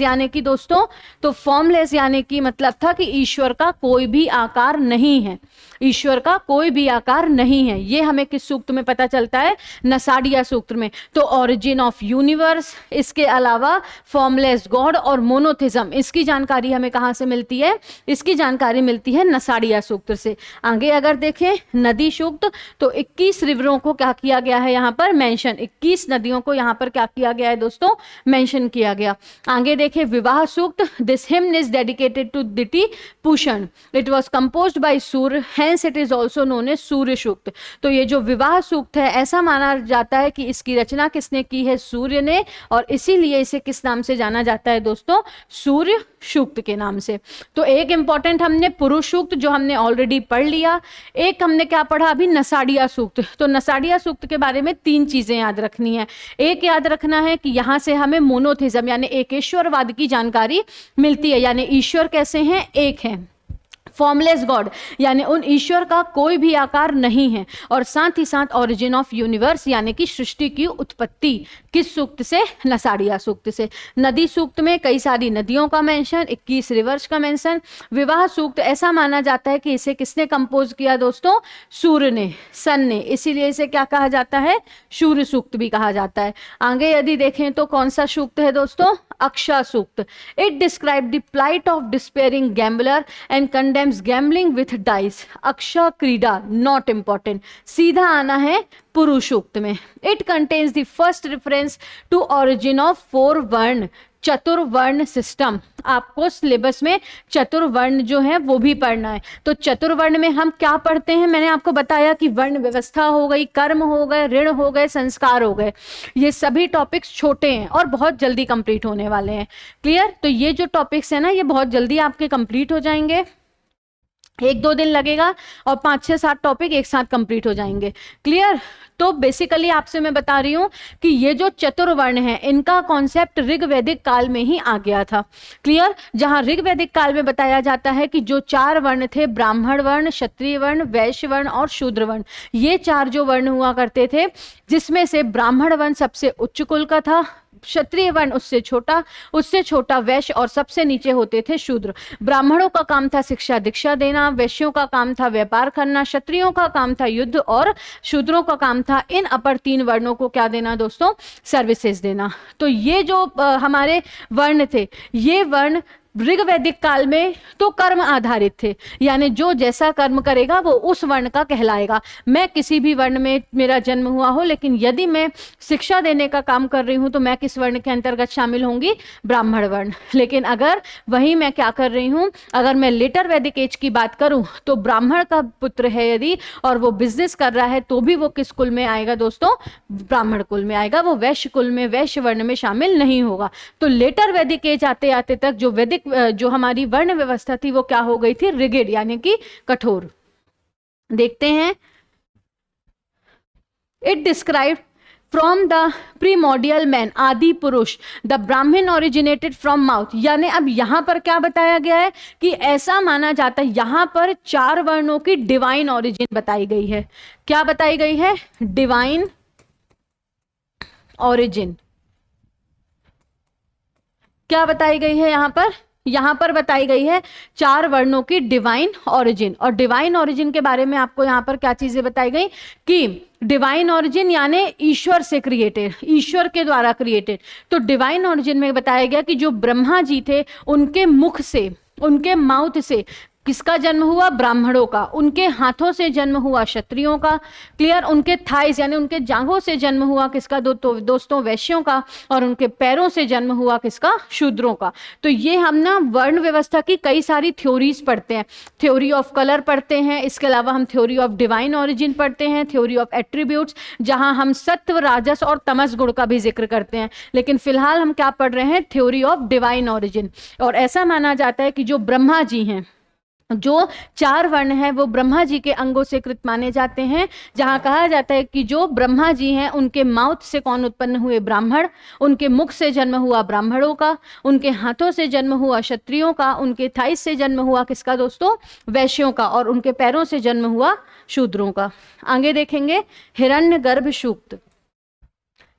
यानी कि दोस्तों, तो फॉर्मलेस यानी कि मतलब था कि ईश्वर का कोई भी आकार नहीं है। ईश्वर का कोई भी आकार नहीं है। ये हमें किस सूक्त में पता चलता है? नसाडिया सूक्त में। तो ओरिजिन ऑफ यूनिवर्स, इसके अलावा फॉर्मलेस गॉड और मोनोथिज्म, इसकी जानकारी हमें कहां से मिलती है? इसकी जानकारी मिलती है नसाडिया सूक्त से। आगे अगर देखें नदी सूक्त, तो 21 रिवरों को क्या किया गया है यहाँ पर? मेंशन। 21 नदियों को यहाँ पर क्या किया गया है दोस्तों? मेंशन किया गया। आगे देखें Vivah Sukta, this hymn is dedicated to Diti Pushan, it was composed by Surya, hence it is also known as Surya Sukta. तो ये जो विवाह सूक्त है, ऐसा माना जाता है कि इसकी रचना किसने की है? सूर्य ने, और इसीलिए इसे किस नाम से जाना जाता है दोस्तों? सूर्य सूक्त के नाम से। तो एक इंपॉर्टेंट हमने पुरुष सूक्त जो हमने ऑलरेडी पढ़ लिया। एक हमने क्या पढ़ा अभी? नसाडिया सूक्त। तो नसाडिया सूक्त के बारे में 3 चीजें याद रखनी है। एक याद रखना है कि यहां से हमें मोनोथिज्म यानी एकेश्वरवाद की जानकारी मिलती है, यानी ईश्वर कैसे हैं? एक है। फॉर्मलेस गॉड यानी उन ईश्वर का कोई भी आकार नहीं है। और साथ ही साथ ओरिजिन ऑफ यूनिवर्स यानी कि सृष्टि की उत्पत्ति किस सूक्त से? नसाडिया सूक्त से। नदी सूक्त में कई सारी नदियों का मेंशन, 21 रिवर्स का मेंशन। विवाह सूक्त ऐसा माना जाता है कि इसे किसने कंपोज किया दोस्तों? सूर्य ने, सन ने, इसीलिए इसे क्या कहा जाता है? सूर्य सूक्त भी कहा जाता है। आगे यदि देखें तो कौन सा सूक्त है दोस्तों? Aksha Sukta. It describe the plight of despairing gambler and condemns gambling with dice. Aksha Krida not important, सीधा आना है पुरुष सूक्त में। It contains the first reference to origin of 4 varna चतुर्वर्ण system. आपको सिलेबस में चतुर्वर्ण जो है वो भी पढ़ना है। तो चतुर्वर्ण में हम क्या पढ़ते हैं? मैंने आपको बताया कि वर्ण व्यवस्था हो गई, कर्म हो गए, ऋण हो गए, संस्कार हो गए। ये सभी टॉपिक्स छोटे हैं और बहुत जल्दी कंप्लीट होने वाले हैं। क्लियर? तो ये जो टॉपिक्स है ना, ये बहुत जल्दी आपके कंप्लीट हो जाएंगे। 1-2 दिन लगेगा और 5-6-7 टॉपिक एक साथ कंप्लीट हो जाएंगे। क्लियर? तो बेसिकली आपसे मैं बता रही हूं कि ये जो चतुर्वर्ण है इनका कॉन्सेप्ट ऋग्वैदिक काल में ही आ गया था। क्लियर? जहां ऋग्वैदिक काल में बताया जाता है कि जो 4 वर्ण थे, ब्राह्मण वर्ण, क्षत्रिय वर्ण, वैश्य वर्ण और शूद्र वर्ण, ये 4 जो वर्ण हुआ करते थे, जिसमें से ब्राह्मण वर्ण सबसे उच्च कुल का था, क्षत्रिय वर्ण उससे छोटा वैश्य और सबसे नीचे होते थे शूद्र। ब्राह्मणों का काम था शिक्षा दीक्षा देना, वैश्यों का काम था व्यापार करना, क्षत्रियों का काम था युद्ध और शूद्रों का काम था इन अपर 3 वर्णों को क्या देना दोस्तों? सर्विसेज देना। तो ये जो हमारे वर्ण थे, ये वर्ण ऋग्वैदिक काल में तो कर्म आधारित थे, यानी जो जैसा कर्म करेगा वो उस वर्ण का कहलाएगा। मैं किसी भी वर्ण में मेरा जन्म हुआ हो, लेकिन यदि मैं शिक्षा देने का काम कर रही हूं तो मैं किस वर्ण के अंतर्गत शामिल होंगी? ब्राह्मण वर्ण। लेकिन अगर वही मैं क्या कर रही हूं, अगर मैं लेटर वैदिक एज की बात करूं तो ब्राह्मण का पुत्र है यदि और वो बिजनेस कर रहा है तो भी वो किस कुल में आएगा दोस्तों? ब्राह्मण कुल में आएगा। वो वैश्य कुल में, वैश्य वर्ण में शामिल नहीं होगा। तो लेटर वैदिक एज आते आते तक जो वैदिक जो हमारी वर्ण व्यवस्था थी वो क्या हो गई थी? रिगिड यानी कि कठोर। देखते हैं। It describe from the primordial man, आदि पुरुष, द ब्राह्मण ओरिजिनेटेड फ्रॉम माउथ। यानी अब यहां पर क्या बताया गया है कि ऐसा माना जाता है, यहां पर 4 वर्णों की डिवाइन ओरिजिन बताई गई है। क्या बताई गई है? Divine origin. क्या बताई गई है यहां पर? यहां पर बताई गई है 4 वर्णों की डिवाइन ओरिजिन। और डिवाइन ओरिजिन के बारे में आपको यहां पर क्या चीजें बताई गई कि डिवाइन ओरिजिन यानी ईश्वर से क्रिएटेड, ईश्वर के द्वारा क्रिएटेड। तो डिवाइन ओरिजिन में बताया गया कि जो ब्रह्मा जी थे उनके मुख से, उनके माउथ से किसका जन्म हुआ? ब्राह्मणों का। उनके हाथों से जन्म हुआ क्षत्रियों का। क्लियर? उनके थाइस यानी उनके जांघों से जन्म हुआ किसका? दोस्तों वैश्यों का। और उनके पैरों से जन्म हुआ किसका? शूद्रों का। तो ये हम ना वर्ण व्यवस्था की कई सारी थ्योरीज पढ़ते हैं। थ्योरी ऑफ कलर पढ़ते हैं, इसके अलावा हम थ्योरी ऑफ डिवाइन ओरिजिन पढ़ते हैं, थ्योरी ऑफ एट्रीब्यूट्स जहां हम सत्व, राजस और तमस गुण का भी जिक्र करते हैं। लेकिन फिलहाल हम क्या पढ़ रहे हैं? Theory of divine origin. और ऐसा माना जाता है कि जो ब्रह्मा जी हैं, जो 4 वर्ण हैं वो ब्रह्मा जी के अंगों से कृत माने जाते हैं। जहां कहा जाता है कि जो ब्रह्मा जी हैं उनके माउथ से कौन उत्पन्न हुए? ब्राह्मण। उनके मुख से जन्म हुआ ब्राह्मणों का, उनके हाथों से जन्म हुआ क्षत्रियों का, उनके थाइस से जन्म हुआ किसका दोस्तों? वैश्यों का, और उनके पैरों से जन्म हुआ शूद्रों का। आगे देखेंगे हिरण्यगर्भ सूक्त।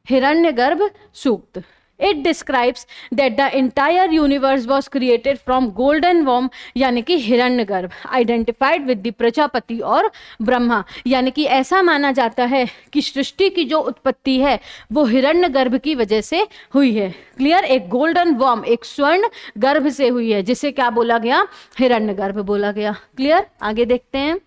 हिरण्यगर्भ सूक्त, it describes that the entire universe was created from golden worm यानी कि हिरण्यगर्भ, identified with the प्रजापति और ब्रह्मा। यानी कि ऐसा माना जाता है कि सृष्टि की जो उत्पत्ति है वो हिरण्यगर्भ की वजह से हुई है। क्लियर? एक गोल्डन वर्म, एक स्वर्ण गर्भ से हुई है, जिसे क्या बोला गया? हिरण्यगर्भ बोला गया। क्लियर? आगे देखते हैं।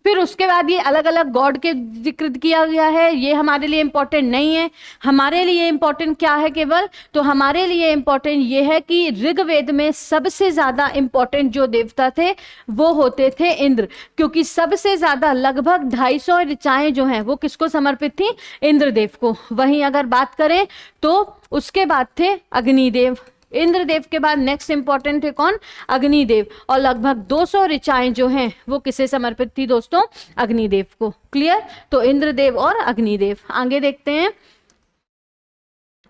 फिर उसके बाद ये अलग अलग गॉड के जिक्र किया गया है। ये हमारे लिए इंपॉर्टेंट नहीं है। हमारे लिए इंपॉर्टेंट क्या है केवल? तो हमारे लिए इंपॉर्टेंट ये है कि ऋग्वेद में सबसे ज्यादा इंपॉर्टेंट जो देवता थे वो होते थे इंद्र, क्योंकि सबसे ज्यादा लगभग 250 ऋचाएं जो हैं वो किसको समर्पित थी? इंद्रदेव को। वहीं अगर बात करें तो उसके बाद थे अग्निदेव। इंद्रदेव के बाद नेक्स्ट इंपॉर्टेंट है कौन? अग्निदेव। और लगभग 200 ऋचाएं जो हैं वो किसे समर्पित थी दोस्तों? अग्निदेव को। क्लियर? तो इंद्रदेव और अग्निदेव। आगे देखते हैं।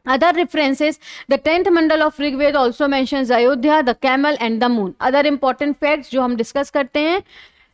Other references, the 10th Mandal of Rigveda also mentions Ayodhya, the camel and the moon. Other important facts जो हम डिस्कस करते हैं,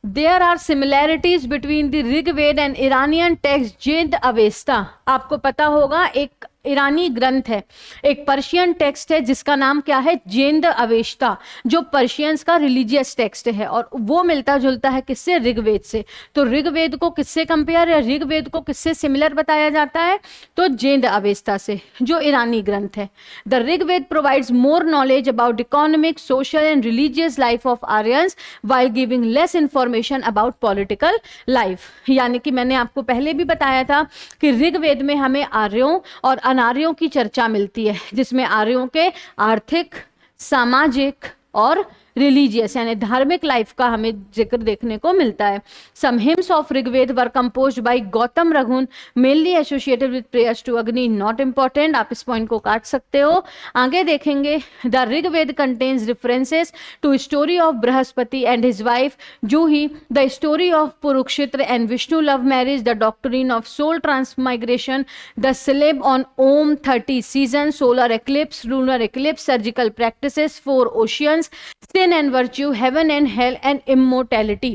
There are similarities between the Rigveda and Iranian text Zend Avesta. आपको पता होगा एक ईरानी ग्रंथ है, एक पर्शियन टेक्स्ट है जिसका नाम क्या है? जेंद अवेस्ता, जो पर्शियंस का रिलीजियस टेक्स्ट है। और वो मिलता जुलता है किससे? ऋग्वेद से। तो ऋग्वेद को किससे कंपेयर या ऋग्वेद को किससे सिमिलर बताया जाता है? तो जेंद अवेस्ता से, जो ईरानी ग्रंथ है। The Rigveda provides more knowledge about economic, social and religious life of Aryans while giving less information about political life। यानी कि मैंने आपको पहले भी बताया था कि ऋग्वेद में हमें आर्यों और अनार्यों की चर्चा मिलती है, जिसमें आर्यों के आर्थिक, सामाजिक और रिलीजियस यानी धार्मिक लाइफ का हमें जिक्र देखने को मिलता है। Some hymns of Rigveda were composed by Gautam Raghun, mainly associated with prayers to Agni. Not important, आप इस पॉइंट को काट सकते हो। आगे देखेंगे। The Rigveda contains references to story of Brihaspati and his wife Juhi, the story of Kurukshetra and Vishnu love marriage, the doctrine of soul transmigration, the syllable on Om, 30 season, solar eclipse, lunar eclipse, surgical practices, 4 oceans, sin and virtue, heaven and hell and immortality।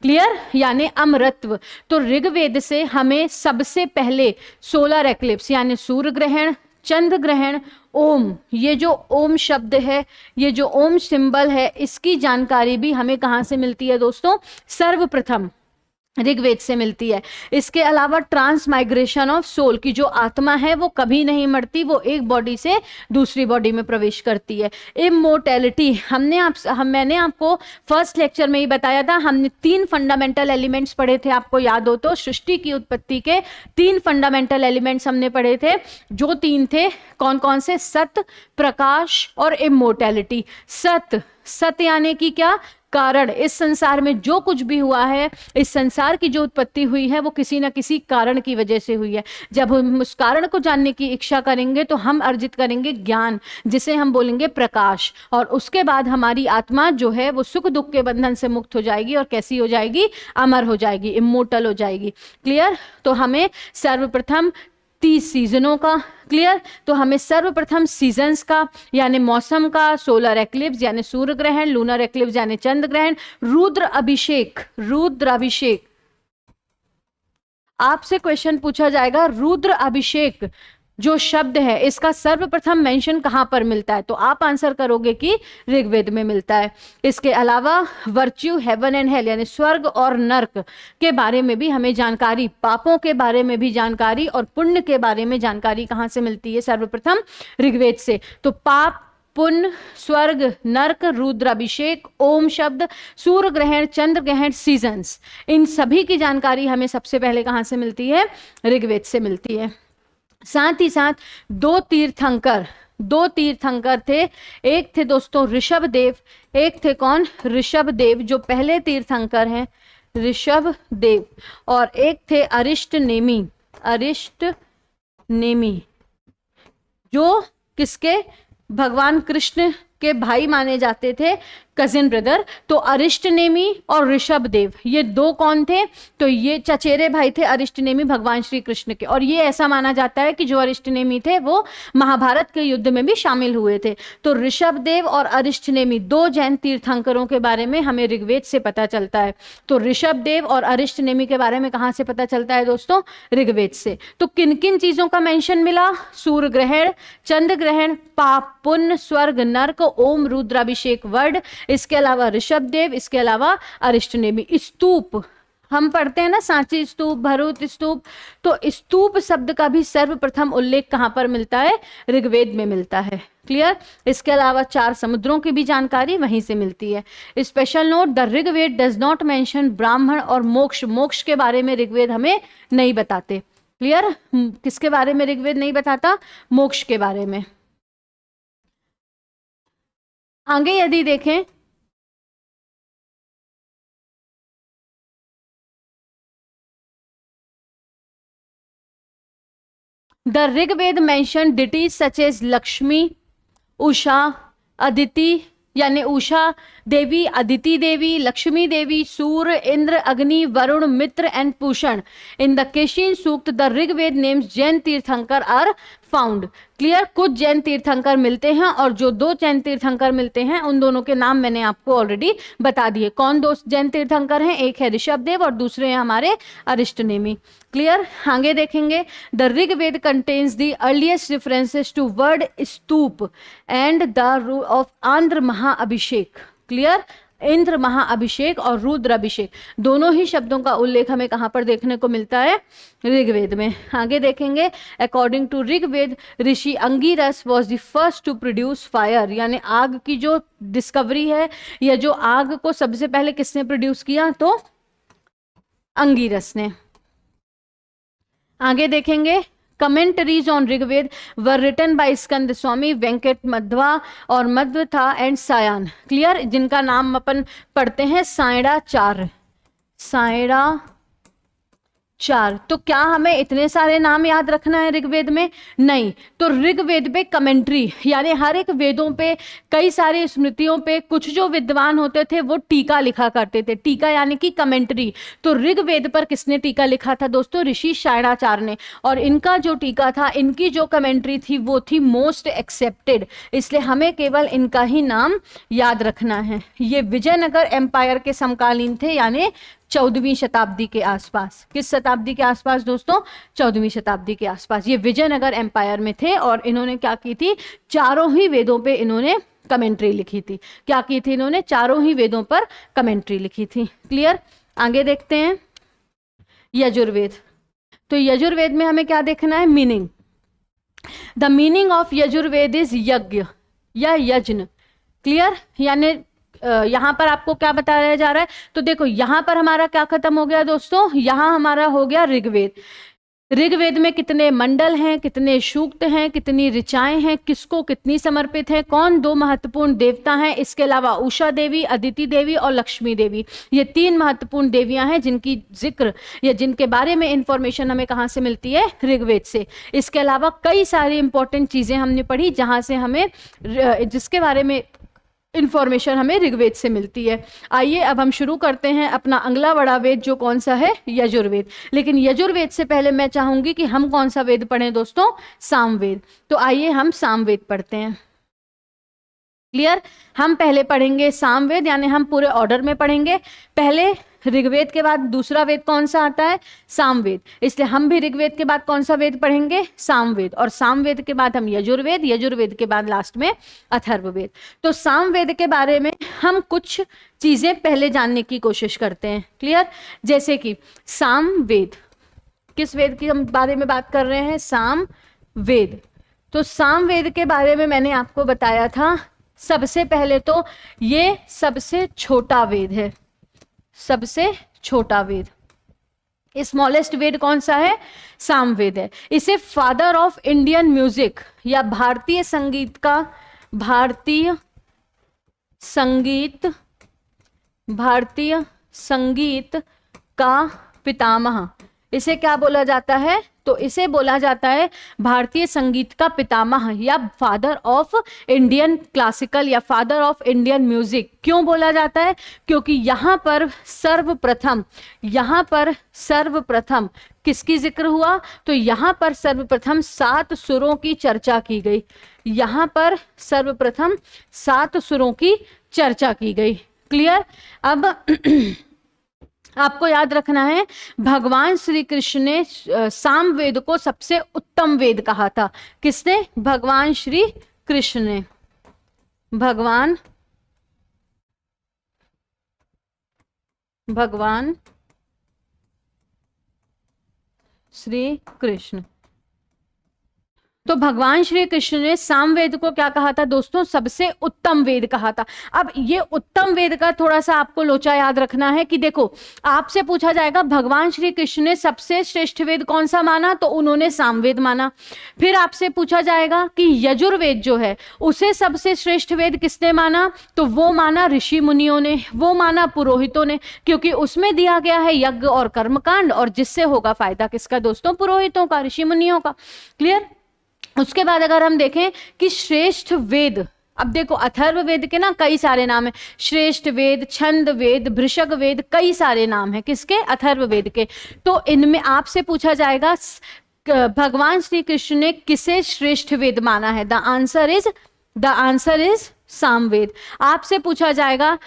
Clear? यानी अमरत्व। तो ऋग्वेद से हमें सबसे पहले solar eclipse यानी सूर्य ग्रहण, चंद्र ग्रहण, ओम, ये जो ओम शब्द है, ये जो ओम सिंबल है, इसकी जानकारी भी हमें कहां से मिलती है दोस्तों? सर्वप्रथम ऋग्वेद से मिलती है। इसके अलावा ट्रांसमाइग्रेशन ऑफ सोल की जो आत्मा है वो कभी नहीं मरती, वो एक बॉडी से दूसरी बॉडी में प्रवेश करती है। इमोर्टैलिटी, मैंने आपको फर्स्ट लेक्चर में ही बताया था। हमने 3 फंडामेंटल एलिमेंट्स पढ़े थे, आपको याद हो तो। सृष्टि की उत्पत्ति के 3 फंडामेंटल एलिमेंट्स हमने पढ़े थे। जो 3 थे कौन कौन से? सत्य, प्रकाश और इमोर्टैलिटी। सत्य यानी कि क्या? कारण। इस संसार में जो कुछ भी हुआ है, इस संसार की जो उत्पत्ति हुई है वो किसी न किसी कारण की वजह से हुई है। जब हम उस कारण को जानने की इच्छा करेंगे तो हम अर्जित करेंगे ज्ञान, जिसे हम बोलेंगे प्रकाश। और उसके बाद हमारी आत्मा जो है वो सुख दुख के बंधन से मुक्त हो जाएगी और कैसी हो जाएगी? अमर हो जाएगी, इमोर्टल हो जाएगी। क्लियर? तो हमें सर्वप्रथम 30 सीजनों का, क्लियर, तो हमें सर्वप्रथम सीजन्स का यानी मौसम का, सोलर एक्लिप्स यानी सूर्य ग्रहण, लूनर एक्लिप्स यानी चंद्र ग्रहण, रुद्र अभिषेक। आपसे क्वेश्चन पूछा जाएगा रुद्र अभिषेक जो शब्द है इसका सर्वप्रथम मेंशन कहां पर मिलता है? तो आप आंसर करोगे कि ऋग्वेद में मिलता है। इसके अलावा वर्च्यू, हेवन एंड हेल यानी स्वर्ग और नर्क के बारे में भी हमें जानकारी, पापों के बारे में भी जानकारी और पुण्य के बारे में जानकारी कहां से मिलती है? सर्वप्रथम ऋग्वेद से। तो पाप, पुण्य, स्वर्ग, नर्क, रुद्राभिषेक, ओम शब्द, सूर्य ग्रहण, चंद्र ग्रहण, सीजन्स, इन सभी की जानकारी हमें सबसे पहले कहां से मिलती है? ऋग्वेद से मिलती है। साथ ही साथ दो तीर्थंकर थे। एक थे दोस्तों ऋषभ देव, एक थे कौन? ऋषभ देव, जो पहले तीर्थंकर हैं, ऋषभ देव। और एक थे अरिष्ट नेमी, जो किसके? भगवान कृष्ण के भाई माने जाते थे, कजिन ब्रदर। तो अरिष्ट नेमी और ऋषभ देव, ये दो कौन थे? तो ये चचेरे भाई थे अरिष्ट नेमी भगवान श्री कृष्ण के। और ये ऐसा माना जाता है कि जो अरिष्ट नेमी थे वो महाभारत के युद्ध में भी शामिल हुए थे। तो ऋषभ देव और अरिष्ट नेमी, दो जैन तीर्थंकरों के बारे में हमें ऋग्वेद से पता चलता है। तो ऋषभ देव और अरिष्ट नेमी के बारे में कहां से पता चलता है दोस्तों? ऋग्वेद से। तो किन किन चीजों का मेंशन मिला? सूर्य ग्रहण, चंद्र ग्रहण, पाप, पुण्य, स्वर्ग, नर्क, ओम, रुद्राभिषेक वर्ड, इसके अलावा ऋषभ देव, इसके अलावा अरिष्ट नेमी। स्तूप हम पढ़ते हैं ना, सांची स्तूप, भरूच स्तूप। तो स्तूप शब्द का भी सर्वप्रथम उल्लेख कहां पर मिलता है? ऋग्वेद में मिलता है। क्लियर? इसके अलावा 4 समुद्रों की भी जानकारी वहीं से मिलती है। Special note, the Rigveda does not mention Brahmana और मोक्ष। मोक्ष के बारे में ऋग्वेद हमें नहीं बताते। क्लियर? किसके बारे में ऋग्वेद नहीं बताता? मोक्ष के बारे में। आगे यदि देखें, the Rigveda mention deities such as Lakshmi, Usha, Aditi यानी उषा देवी, अदिति देवी, लक्ष्मी देवी, Surya, Indra, Agni, Varuna, Mitra and Pushan. In the Keshin Sukta the Rigveda names Jain Tirthankar are found. Clear? कुछ जैन तीर्थंकर मिलते हैं और जो 2 जैन तीर्थंकर मिलते हैं उन दोनों के नाम मैंने आपको ऑलरेडी बता दिए। कौन 2 जैन तीर्थंकर हैं? एक है ऋषभ देव और दूसरे हैं हमारे अरिष्ट नेमी। क्लियर? आगे देखेंगे, the Rigveda contains the earliest references to word stupa and the of Andhra Mahabhishek. Clear? Indra Mahabhishek और रुद्राभिषेक दोनों ही शब्दों का उल्लेख हमें कहां पर देखने को मिलता है? ऋग्वेद में। आगे देखेंगे, according to Rigveda rishi Angiras was the first to produce fire, यानी आग की जो डिस्कवरी है या जो आग को सबसे पहले किसने प्रोड्यूस किया? तो अंगिरस ने। आगे देखेंगे, commentaries on Rigveda were written by Skanda Swami, Venkata Madhava और मध्वथा एंड सायन। क्लियर? जिनका नाम अपन पढ़ते हैं सायणाचार्य। तो क्या हमें इतने सारे नाम याद रखना है ऋग्वेद में? नहीं। तो ऋग्वेद पे कमेंट्री यानी हर एक वेदों पे, कई सारी स्मृतियों पे कुछ जो विद्वान होते थे वो टीका लिखा करते थे। टीका यानी कि कमेंट्री। तो ऋग्वेद पर किसने टीका लिखा था दोस्तों? ऋषि सायणाचार्य ने। और इनका जो टीका था, इनकी जो कमेंट्री थी वो थी मोस्ट एक्सेप्टेड, इसलिए हमें केवल इनका ही नाम याद रखना है। ये विजयनगर एम्पायर के समकालीन थे, यानी 14वीं शताब्दी के आसपास। किस शताब्दी के आसपास दोस्तों? 14वीं शताब्दी के आसपास ये विजयनगर एम्पायर में थे। और इन्होंने क्या की थी? चारों ही वेदों पे इन्होंने कमेंट्री लिखी थी। क्या की थी इन्होंने? चारों ही वेदों पर कमेंट्री लिखी थी। क्लियर? आगे देखते हैं, यजुर्वेद। तो यजुर्वेद में हमें क्या देखना है? Meaning. The meaning of Yajurveda is यज्ञ या यज्ञ। क्लियर? यानी यहां पर आपको क्या बताया जा रहा है? तो देखो यहां पर हमारा क्या खत्म हो गया दोस्तों? यहां हमारा हो गया ऋग्वेद। ऋग्वेद में कितने मंडल हैं, कितने सूक्त हैं, कितनी ऋचाएं हैं, किसको कितनी समर्पित है, कौन 2 महत्वपूर्ण देवता हैं, इसके अलावा उषा देवी, अदिति देवी और लक्ष्मी देवी, ये 3 महत्वपूर्ण देवियां हैं जिनकी जिक्र या जिनके बारे में इंफॉर्मेशन हमें कहां से मिलती है? ऋग्वेद से। इसके अलावा कई सारी इंपॉर्टेंट चीजें हमने पढ़ी जहां से हमें, जिसके बारे में इंफॉर्मेशन हमें ऋग्वेद से मिलती है। आइए अब हम शुरू करते हैं अपना अगला बड़ा वेद, जो कौन सा है? यजुर्वेद। लेकिन यजुर्वेद से पहले मैं चाहूंगी कि हम कौन सा वेद पढ़ें दोस्तों? सामवेद। तो आइए हम सामवेद पढ़ते हैं। क्लियर? हम पहले पढ़ेंगे सामवेद, यानी हम पूरे ऑर्डर में पढ़ेंगे। पहले ऋग्वेद के बाद दूसरा वेद कौन सा आता है? सामवेद। इसलिए हम भी ऋग्वेद के बाद कौन सा वेद पढ़ेंगे? सामवेद। और सामवेद के बाद हम यजुर्वेद, यजुर्वेद के बाद लास्ट में अथर्ववेद। तो सामवेद के बारे में हम कुछ चीजें पहले जानने की कोशिश करते हैं। क्लियर? जैसे कि सामवेद, किस वेद की हम बारे में बात कर रहे हैं? सामवेद। तो सामवेद के बारे में मैंने आपको बताया था, सबसे पहले तो ये सबसे छोटा वेद है, सबसे छोटा वेद। स्मॉलेस्ट वेद कौन सा है? सामवेद है। इसे फादर ऑफ इंडियन म्यूजिक या भारतीय संगीत का, भारतीय संगीत का पितामह, इसे क्या बोला जाता है? तो इसे बोला जाता है भारतीय संगीत का पितामह या फादर ऑफ इंडियन क्लासिकल या फादर ऑफ इंडियन म्यूजिक। क्यों बोला जाता है? क्योंकि यहाँ पर सर्वप्रथम किसकी जिक्र हुआ? तो यहाँ पर सर्वप्रथम 7 सुरों की चर्चा की गई। यहाँ पर सर्वप्रथम 7 सुरों की चर्चा की गई। क्लियर? अब आपको याद रखना है, भगवान श्री कृष्ण ने सामवेद को सबसे उत्तम वेद कहा था। किसने? भगवान श्री कृष्ण ने। भगवान श्री कृष्ण। तो भगवान श्री कृष्ण ने सामवेद को क्या कहा था दोस्तों? सबसे उत्तम वेद कहा था। अब ये उत्तम वेद का थोड़ा सा आपको लोचा याद रखना है कि देखो, आपसे पूछा जाएगा भगवान श्री कृष्ण ने सबसे श्रेष्ठ वेद कौन सा माना? तो उन्होंने सामवेद माना। फिर आपसे पूछा जाएगा कि यजुर्वेद जो है उसे सबसे श्रेष्ठ वेद किसने माना? तो वो माना ऋषि मुनियों ने, वो माना पुरोहितों ने, क्योंकि उसमें दिया गया है यज्ञ और कर्मकांड, और जिससे होगा फायदा किसका दोस्तों? पुरोहितों का, ऋषि मुनियों का। क्लियर? उसके बाद अगर हम देखें कि श्रेष्ठ वेद, अब देखो अथर्ववेद के ना कई सारे नाम है, श्रेष्ठ वेद, छंद वेद, भृशग वेद, कई सारे नाम है किसके? अथर्ववेद के। तो इनमें आपसे पूछा जाएगा भगवान श्री कृष्ण ने किसे श्रेष्ठ वेद माना है? The answer is Samaveda. आपसे पूछा जाएगा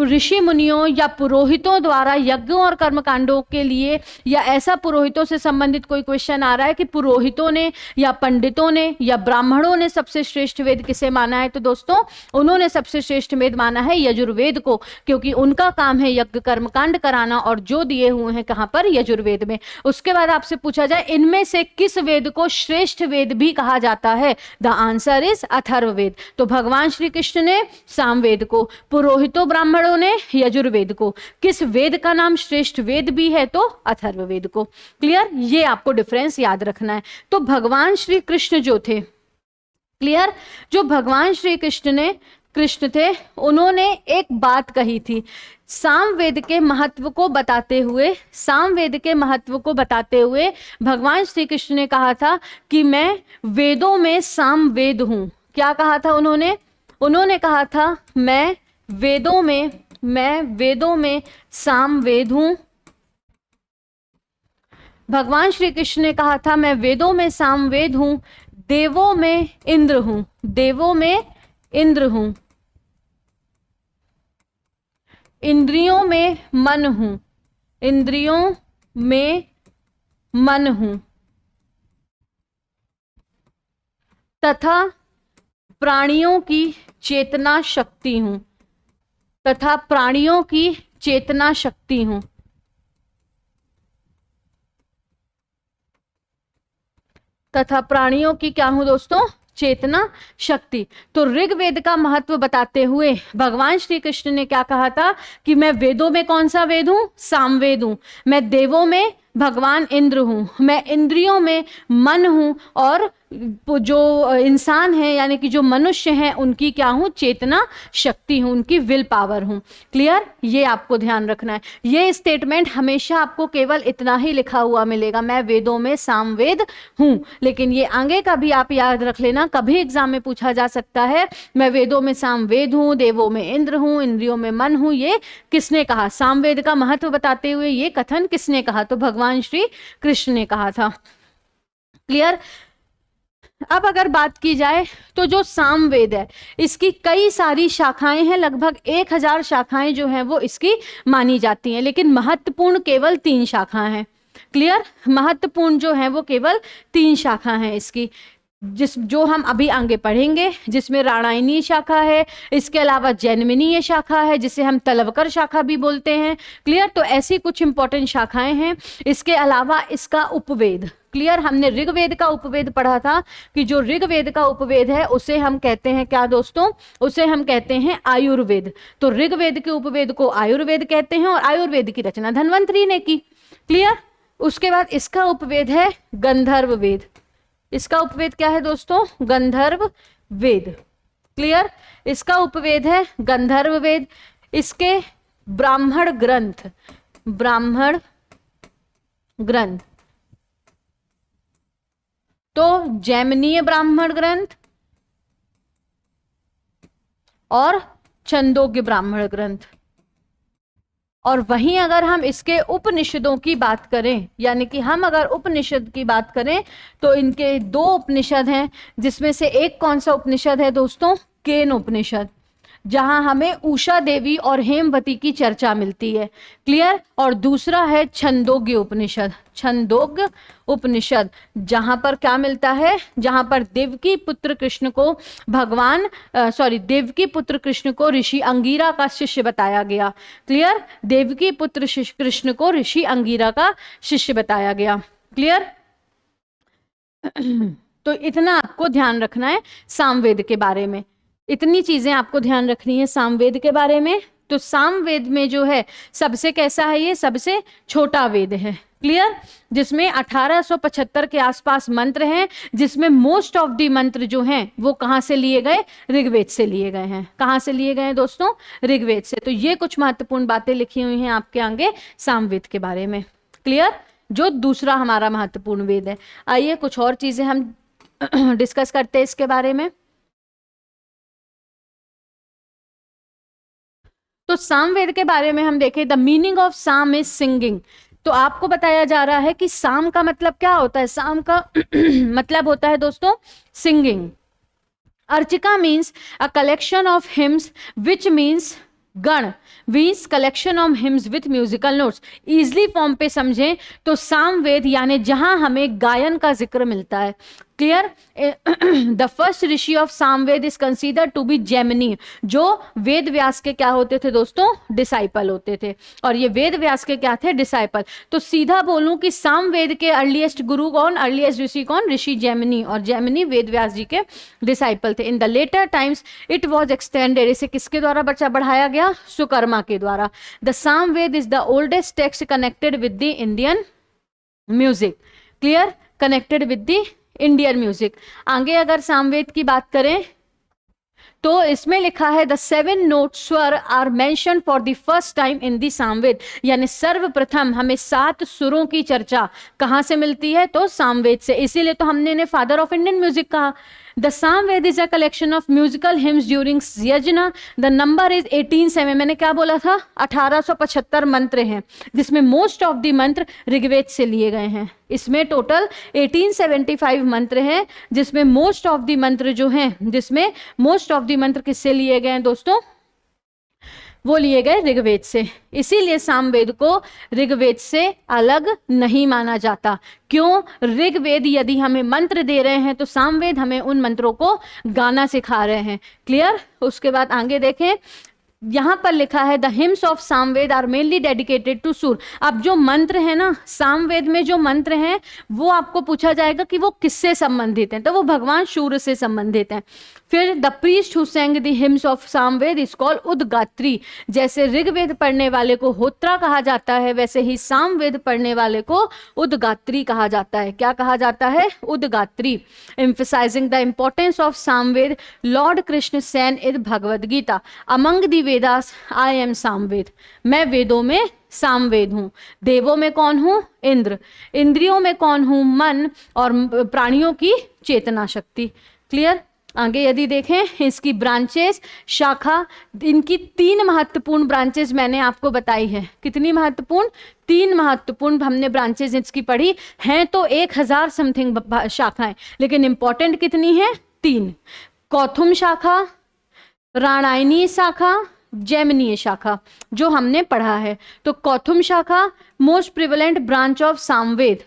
ऋषि मुनियों या पुरोहितों द्वारा यज्ञों और कर्मकांडों के लिए, या ऐसा पुरोहितों से संबंधित कोई क्वेश्चन आ रहा है कि पुरोहितों ने या पंडितों ने या ब्राह्मणों ने सबसे श्रेष्ठ वेद किसे माना है? तो दोस्तों उन्होंने सबसे श्रेष्ठ वेद माना है यजुर्वेद को, क्योंकि उनका काम है यज्ञ कर्मकांड कराना, और जो दिए हुए हैं कहां पर? यजुर्वेद में। उसके बाद आपसे पूछा जाए इनमें से किस वेद को श्रेष्ठ वेद भी कहा जाता है? The answer is Atharvaveda. तो भगवान श्री कृष्ण ने सामवेद को, पुरोहितों ब्राह्मणों ने यजुर्वेद को। किस वेद का नाम श्रेष्ठ वेद भी है? तो अथर्ववेद को। क्लियर? ये आपको डिफरेंस याद रखना है। तो भगवान श्री कृष्ण जो थे, क्लियर, जो भगवान श्री कृष्ण थे, उन्होंने एक बात कही थी सामवेद के महत्व को बताते हुए। सामवेद के महत्व को बताते हुए भगवान श्री कृष्ण ने कहा था कि मैं वेदों में सामवेद हूं। क्या कहा था उन्होंने? उन्होंने कहा था मैं वेदों में सामवेद हूं। भगवान श्री कृष्ण ने कहा था मैं वेदों में सामवेद हूं, देवों में इंद्र हूं, देवों में इंद्र हूं, इंद्रियों में मन हूं, इंद्रियों में मन हूं, तथा प्राणियों की चेतना शक्ति हूं, तथा प्राणियों की चेतना शक्ति हूं। तथा प्राणियों की क्या हूं दोस्तों? चेतना शक्ति। तो ऋग्वेद का महत्व बताते हुए भगवान श्री कृष्ण ने क्या कहा था कि मैं वेदों में कौन सा वेद हूं? सामवेद हूं। मैं देवों में भगवान इंद्र हूं, मैं इंद्रियों में मन हूं, और जो इंसान है यानी कि जो मनुष्य हैं उनकी क्या हूं? चेतना शक्ति हूं, उनकी विल पावर हूं। क्लियर? ये आपको ध्यान रखना है। ये स्टेटमेंट हमेशा आपको केवल इतना ही लिखा हुआ मिलेगा, मैं वेदों में सामवेद हूं। लेकिन ये आगे का भी आप याद रख लेना, कभी एग्जाम में पूछा जा सकता है मैं वेदों में सामवेद हूं, देवों में इंद्र हूं, इंद्रियों में मन हूं। ये किसने कहा? सामवेद का महत्व बताते हुए ये कथन किसने कहा? तो भगवान श्री कृष्ण ने कहा था। क्लियर? अब अगर बात की जाए तो जो सामवेद है इसकी कई सारी शाखाएं हैं, लगभग 1000 शाखाएं जो हैं वो इसकी मानी जाती हैं, लेकिन महत्वपूर्ण केवल 3 शाखाएं हैं। क्लियर? महत्वपूर्ण जो है वो केवल 3 शाखा हैं इसकी, जो हम अभी आगे पढ़ेंगे, जिसमें राणायनीय शाखा है, इसके अलावा जैनमिनीय शाखा है जिसे हम तलवकर शाखा भी बोलते हैं। क्लियर? तो ऐसी कुछ इंपॉर्टेंट शाखाएं हैं। इसके अलावा इसका उपवेद, क्लियर, हमने ऋग्वेद का उपवेद पढ़ा था कि जो ऋग्वेद का उपवेद है उसे हम कहते हैं क्या दोस्तों, उसे हम कहते हैं आयुर्वेद। तो ऋग्वेद के उपवेद को आयुर्वेद कहते हैं और आयुर्वेद की रचना धन्वंतरी ने की। क्लियर? उसके बाद इसका उपवेद है गंधर्व वेद। इसका उपवेद क्या है दोस्तों? गंधर्व वेद। क्लियर? इसका उपवेद है गंधर्व वेद। इसके ब्राह्मण ग्रंथ, ब्राह्मण ग्रंथ तो जैमिनीय ब्राह्मण ग्रंथ और छंदोग्य ब्राह्मण ग्रंथ। और वहीं अगर हम इसके उपनिषदों की बात करें, यानी कि हम अगर उपनिषद की बात करें तो इनके 2 उपनिषद हैं, जिसमें से एक कौन सा उपनिषद है दोस्तों? केन उपनिषद, जहां हमें उषा देवी और हेमवती की चर्चा मिलती है। क्लियर? और दूसरा है छंदोग्य उपनिषद। छंदोग्य उपनिषद जहां पर क्या मिलता है? जहां पर देवकी पुत्र कृष्ण को देवकी पुत्र कृष्ण को ऋषि अंगिरा का शिष्य बताया गया। क्लियर? देवकी पुत्र कृष्ण को ऋषि अंगिरा का शिष्य बताया गया। क्लियर? तो इतना आपको ध्यान रखना है सामवेद के बारे में, इतनी चीजें आपको ध्यान रखनी है सामवेद के बारे में। तो सामवेद में जो है सबसे कैसा है? ये सबसे छोटा वेद है। क्लियर? जिसमें 1875 के आसपास मंत्र हैं, जिसमें मोस्ट ऑफ दी मंत्र जो हैं वो कहां से लिए गए? ऋग्वेद से लिए गए हैं। कहां से लिए गए हैं दोस्तों? ऋग्वेद से। तो ये कुछ महत्वपूर्ण बातें लिखी हुई हैं आपके आगे सामवेद के बारे में। क्लियर? जो दूसरा हमारा महत्वपूर्ण वेद है। आइए कुछ और चीजें हम डिस्कस करते हैं इसके बारे में। तो सामवेद के बारे में हम देखें, द मीनिंग ऑफ साम इज सिंगिंग। तो आपको बताया जा रहा है कि साम का मतलब क्या होता है? साम का मतलब होता है दोस्तों singing. Archika means a collection of hymns which means Gana, means collection of hymns with musical notes. Easily form पे समझें तो सामवेद यानी जहां हमें गायन का जिक्र मिलता है। Clear? The first rishi of Samaveda is consider to be Jaimini, जो वेद व्यास के क्या होते थे दोस्तों? डिसाइपल होते थे। और ये वेद व्यास के क्या थे? डिसाइपल। तो सीधा बोलूं कि सामवेद के अर्लीस्ट गुरु कौन? अर्लीस्ट ऋषि कौन? ऋषि जैमिनी। और जैमिनी वेद व्यास जी के डिसाइपल थे। In the later times it was extended, इसे किसके द्वारा बढ़ाया गया? सुकर्मा के द्वारा। The Samaveda is the oldest text connected with the Indian music. Clear? Connected with the Indian music. आगे अगर सामवेद की बात करें तो इसमें लिखा है the 7 note swara are mention for the first time in the Samaveda, यानी सर्वप्रथम हमें 7 सुरों की चर्चा कहां से मिलती है? तो सामवेद से। इसीलिए तो हमने इन्हें फादर ऑफ इंडियन म्यूजिक कहा। The Samaveda is a collection of musical hymns during यज्ञ। द नंबर इज 18 मैंने क्या बोला था? 1875 मंत्र हैं, जिसमें मोस्ट ऑफ द मंत्र ऋग्वेद से लिए गए हैं। इसमें टोटल 1875 मंत्र हैं, जिसमें मोस्ट ऑफ द मंत्र जो हैं, जिसमें मोस्ट ऑफ द मंत्र किससे लिए गए हैं दोस्तों? वो लिए गए ऋग्वेद से। इसीलिए सामवेद को ऋग्वेद से अलग नहीं माना जाता। क्यों? ऋग्वेद यदि हमें मंत्र दे रहे हैं तो सामवेद हमें उन मंत्रों को गाना सिखा रहे हैं। क्लियर? उसके बाद आगे देखें, यहां पर लिखा है the hymns of Samaveda are mainly dedicated to Sur. अब जो मंत्र है ना, सामवेद में जो मंत्र हैं वो आपको पूछा जाएगा कि वो किससे संबंधित हैं, तो वो भगवान सूर्य से संबंधित हैं। फिर the priest who sang the hymns of Samaveda is called Udgatri. जैसे ऋग्वेद पढ़ने वाले को होत्रा कहा जाता है, वैसे ही सामवेद पढ़ने वाले को उद्गात्री कहा जाता है। क्या कहा जाता है? Udgatri. Emphasizing the importance of Samaveda, lord Krishna said in Bhagavad Gita, among the Vedas I am Samaveda. मैं वेदों में सामवेद हूं। देवों में कौन हूं? इंद्र। इंद्रियों में कौन हूं? मन। और प्राणियों की चेतना शक्ति। क्लियर? आगे यदि देखें इसकी ब्रांचेस, शाखा, इनकी 3 महत्वपूर्ण ब्रांचेस मैंने आपको बताई है। कितनी महत्वपूर्ण? 3 महत्वपूर्ण हमने ब्रांचेस इसकी पढ़ी हैं। तो 1000 समथिंग शाखाएं, लेकिन इंपॉर्टेंट कितनी है? 3। कौथुम शाखा, राणायनीय शाखा, जैमिनीय शाखा, जो हमने पढ़ा है। तो Kauthum Shakha most prevalent branch of Samaveda,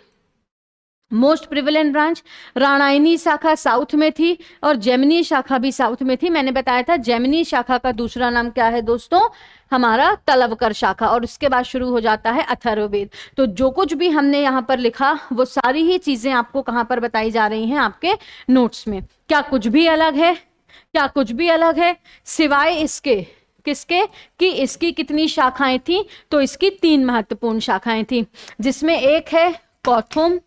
most prevalent branch. Ranayani Shakha south में थी और जैमिनी शाखा भी साउथ में थी। मैंने बताया था जैमिनी शाखा का दूसरा नाम क्या है दोस्तों? हमारा तलवकर शाखा। और उसके बाद शुरू हो जाता है अथर्ववेद। तो जो कुछ भी हमने यहाँ पर लिखा वो सारी ही चीजें आपको कहाँ पर बताई जा रही हैं? आपके नोट्स में। क्या कुछ भी अलग है? क्या कुछ भी अलग है? सिवाय इसके, किसके? कि इसकी कितनी शाखाएं थी? तो इसकी 3 महत्वपूर्ण शाखाएं थी, जिसमें एक है कौथुम,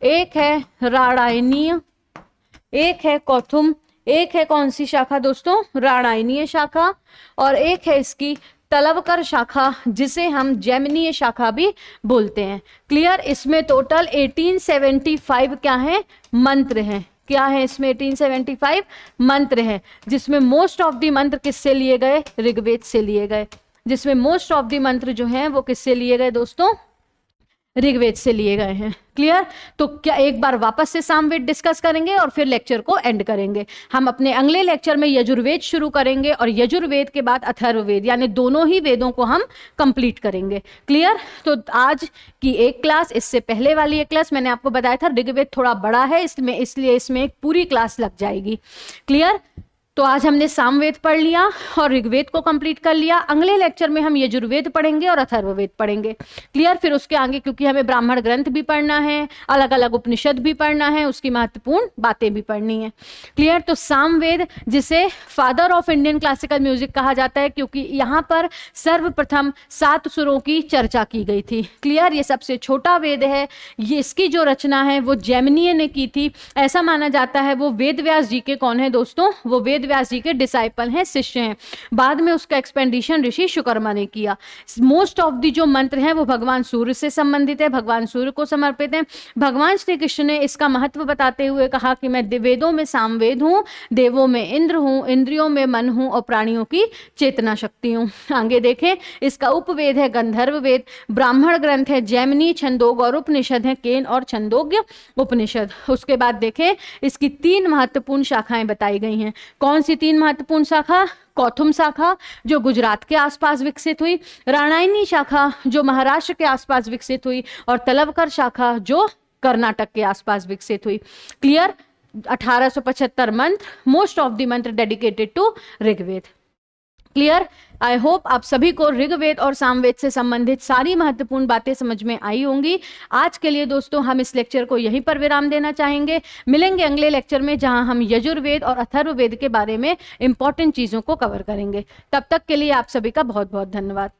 एक है राणायनीय, एक है कौथुम, एक है कौन सी शाखा दोस्तों? राणायनीय शाखा, और एक है इसकी तलवकर शाखा, जिसे हम जैमिनीय शाखा भी बोलते हैं। क्लियर? इसमें टोटल 1875 क्या है? मंत्र हैं। क्या है इसमें? 1875 मंत्र हैं, जिसमें मोस्ट ऑफ द मंत्र किससे लिए गए? ऋग्वेद से लिए गए। जिसमें मोस्ट ऑफ द मंत्र जो हैं वो किससे लिए गए दोस्तों? ऋग्वेद से लिए गए हैं। क्लियर? तो क्या एक बार वापस से सामवेद डिस्कस करेंगे और फिर लेक्चर को एंड करेंगे। हम अपने अगले लेक्चर में यजुर्वेद शुरू करेंगे और यजुर्वेद के बाद अथर्ववेद, यानी दोनों ही वेदों को हम कंप्लीट करेंगे। क्लियर? तो आज की एक क्लास, इससे पहले वाली एक क्लास मैंने आपको बताया था ऋग्वेद थोड़ा बड़ा है इसमें, इसलिए इसमें एक पूरी क्लास लग जाएगी। क्लियर? तो आज हमने सामवेद पढ़ लिया और ऋग्वेद को कंप्लीट कर लिया। अगले लेक्चर में हम यजुर्वेद पढ़ेंगे और अथर्ववेद पढ़ेंगे। क्लियर? फिर उसके आगे, क्योंकि हमें ब्राह्मण ग्रंथ भी पढ़ना है, अलग अलग उपनिषद भी पढ़ना है, उसकी महत्वपूर्ण बातें भी पढ़नी है। क्लियर? तो सामवेद, जिसे father of Indian classical music कहा जाता है, क्योंकि यहाँ पर सर्वप्रथम 7 सुरों की चर्चा की गई थी। क्लियर? ये सबसे छोटा वेद है। ये इसकी जो रचना है वो जैमिनीय ने की थी। ऐसा माना जाता है वो वेद व्यास जी के कौन है दोस्तों? वो वेद व्यास जी के डिसाइपल हैं, शिष्य हैं। बाद में उसका एक्सपेंडिशन ऋषि शुकर्मा ने किया। मोस्ट ऑफ दी जो मंत्र हैं वो भगवान सूर्य से संबंधित है, भगवान सूर्य को समर्पित हैं। भगवान श्री कृष्ण ने इसका महत्व बताते हुए कहा कि मैं वेदों में सामवेद हूँ, देवों में इंद्र हूँ, इंद्रियों में मन हूँ और प्राणियों की चेतना शक्ति हूँ। आगे देखें, इसका उपवेद है गंधर्व वेद, ब्राह्मण ग्रंथ है जैमिनी, छंदोग और उपनिषद है केन और छंदोग्य उपनिषद। उसके बाद देखें, इसकी 3 महत्वपूर्ण शाखाएं बताई गई हैं। कौन सी 3 महत्वपूर्ण शाखा? कौथुम शाखा, जो गुजरात के आसपास विकसित हुई, राणायनी शाखा, जो महाराष्ट्र के आसपास विकसित हुई, और तलवकर शाखा, जो कर्नाटक के आसपास विकसित हुई। Clear? 1875 mantra, most of the mantra dedicated to Rigveda. Clear? I hope आप सभी को ऋग्वेद और सामवेद से संबंधित सारी महत्वपूर्ण बातें समझ में आई होंगी। आज के लिए दोस्तों हम इस लेक्चर को यहीं पर विराम देना चाहेंगे। मिलेंगे अगले लेक्चर में, जहां हम यजुर्वेद और अथर्ववेद के बारे में इंपॉर्टेंट चीजों को कवर करेंगे। तब तक के लिए आप सभी का बहुत बहुत धन्यवाद।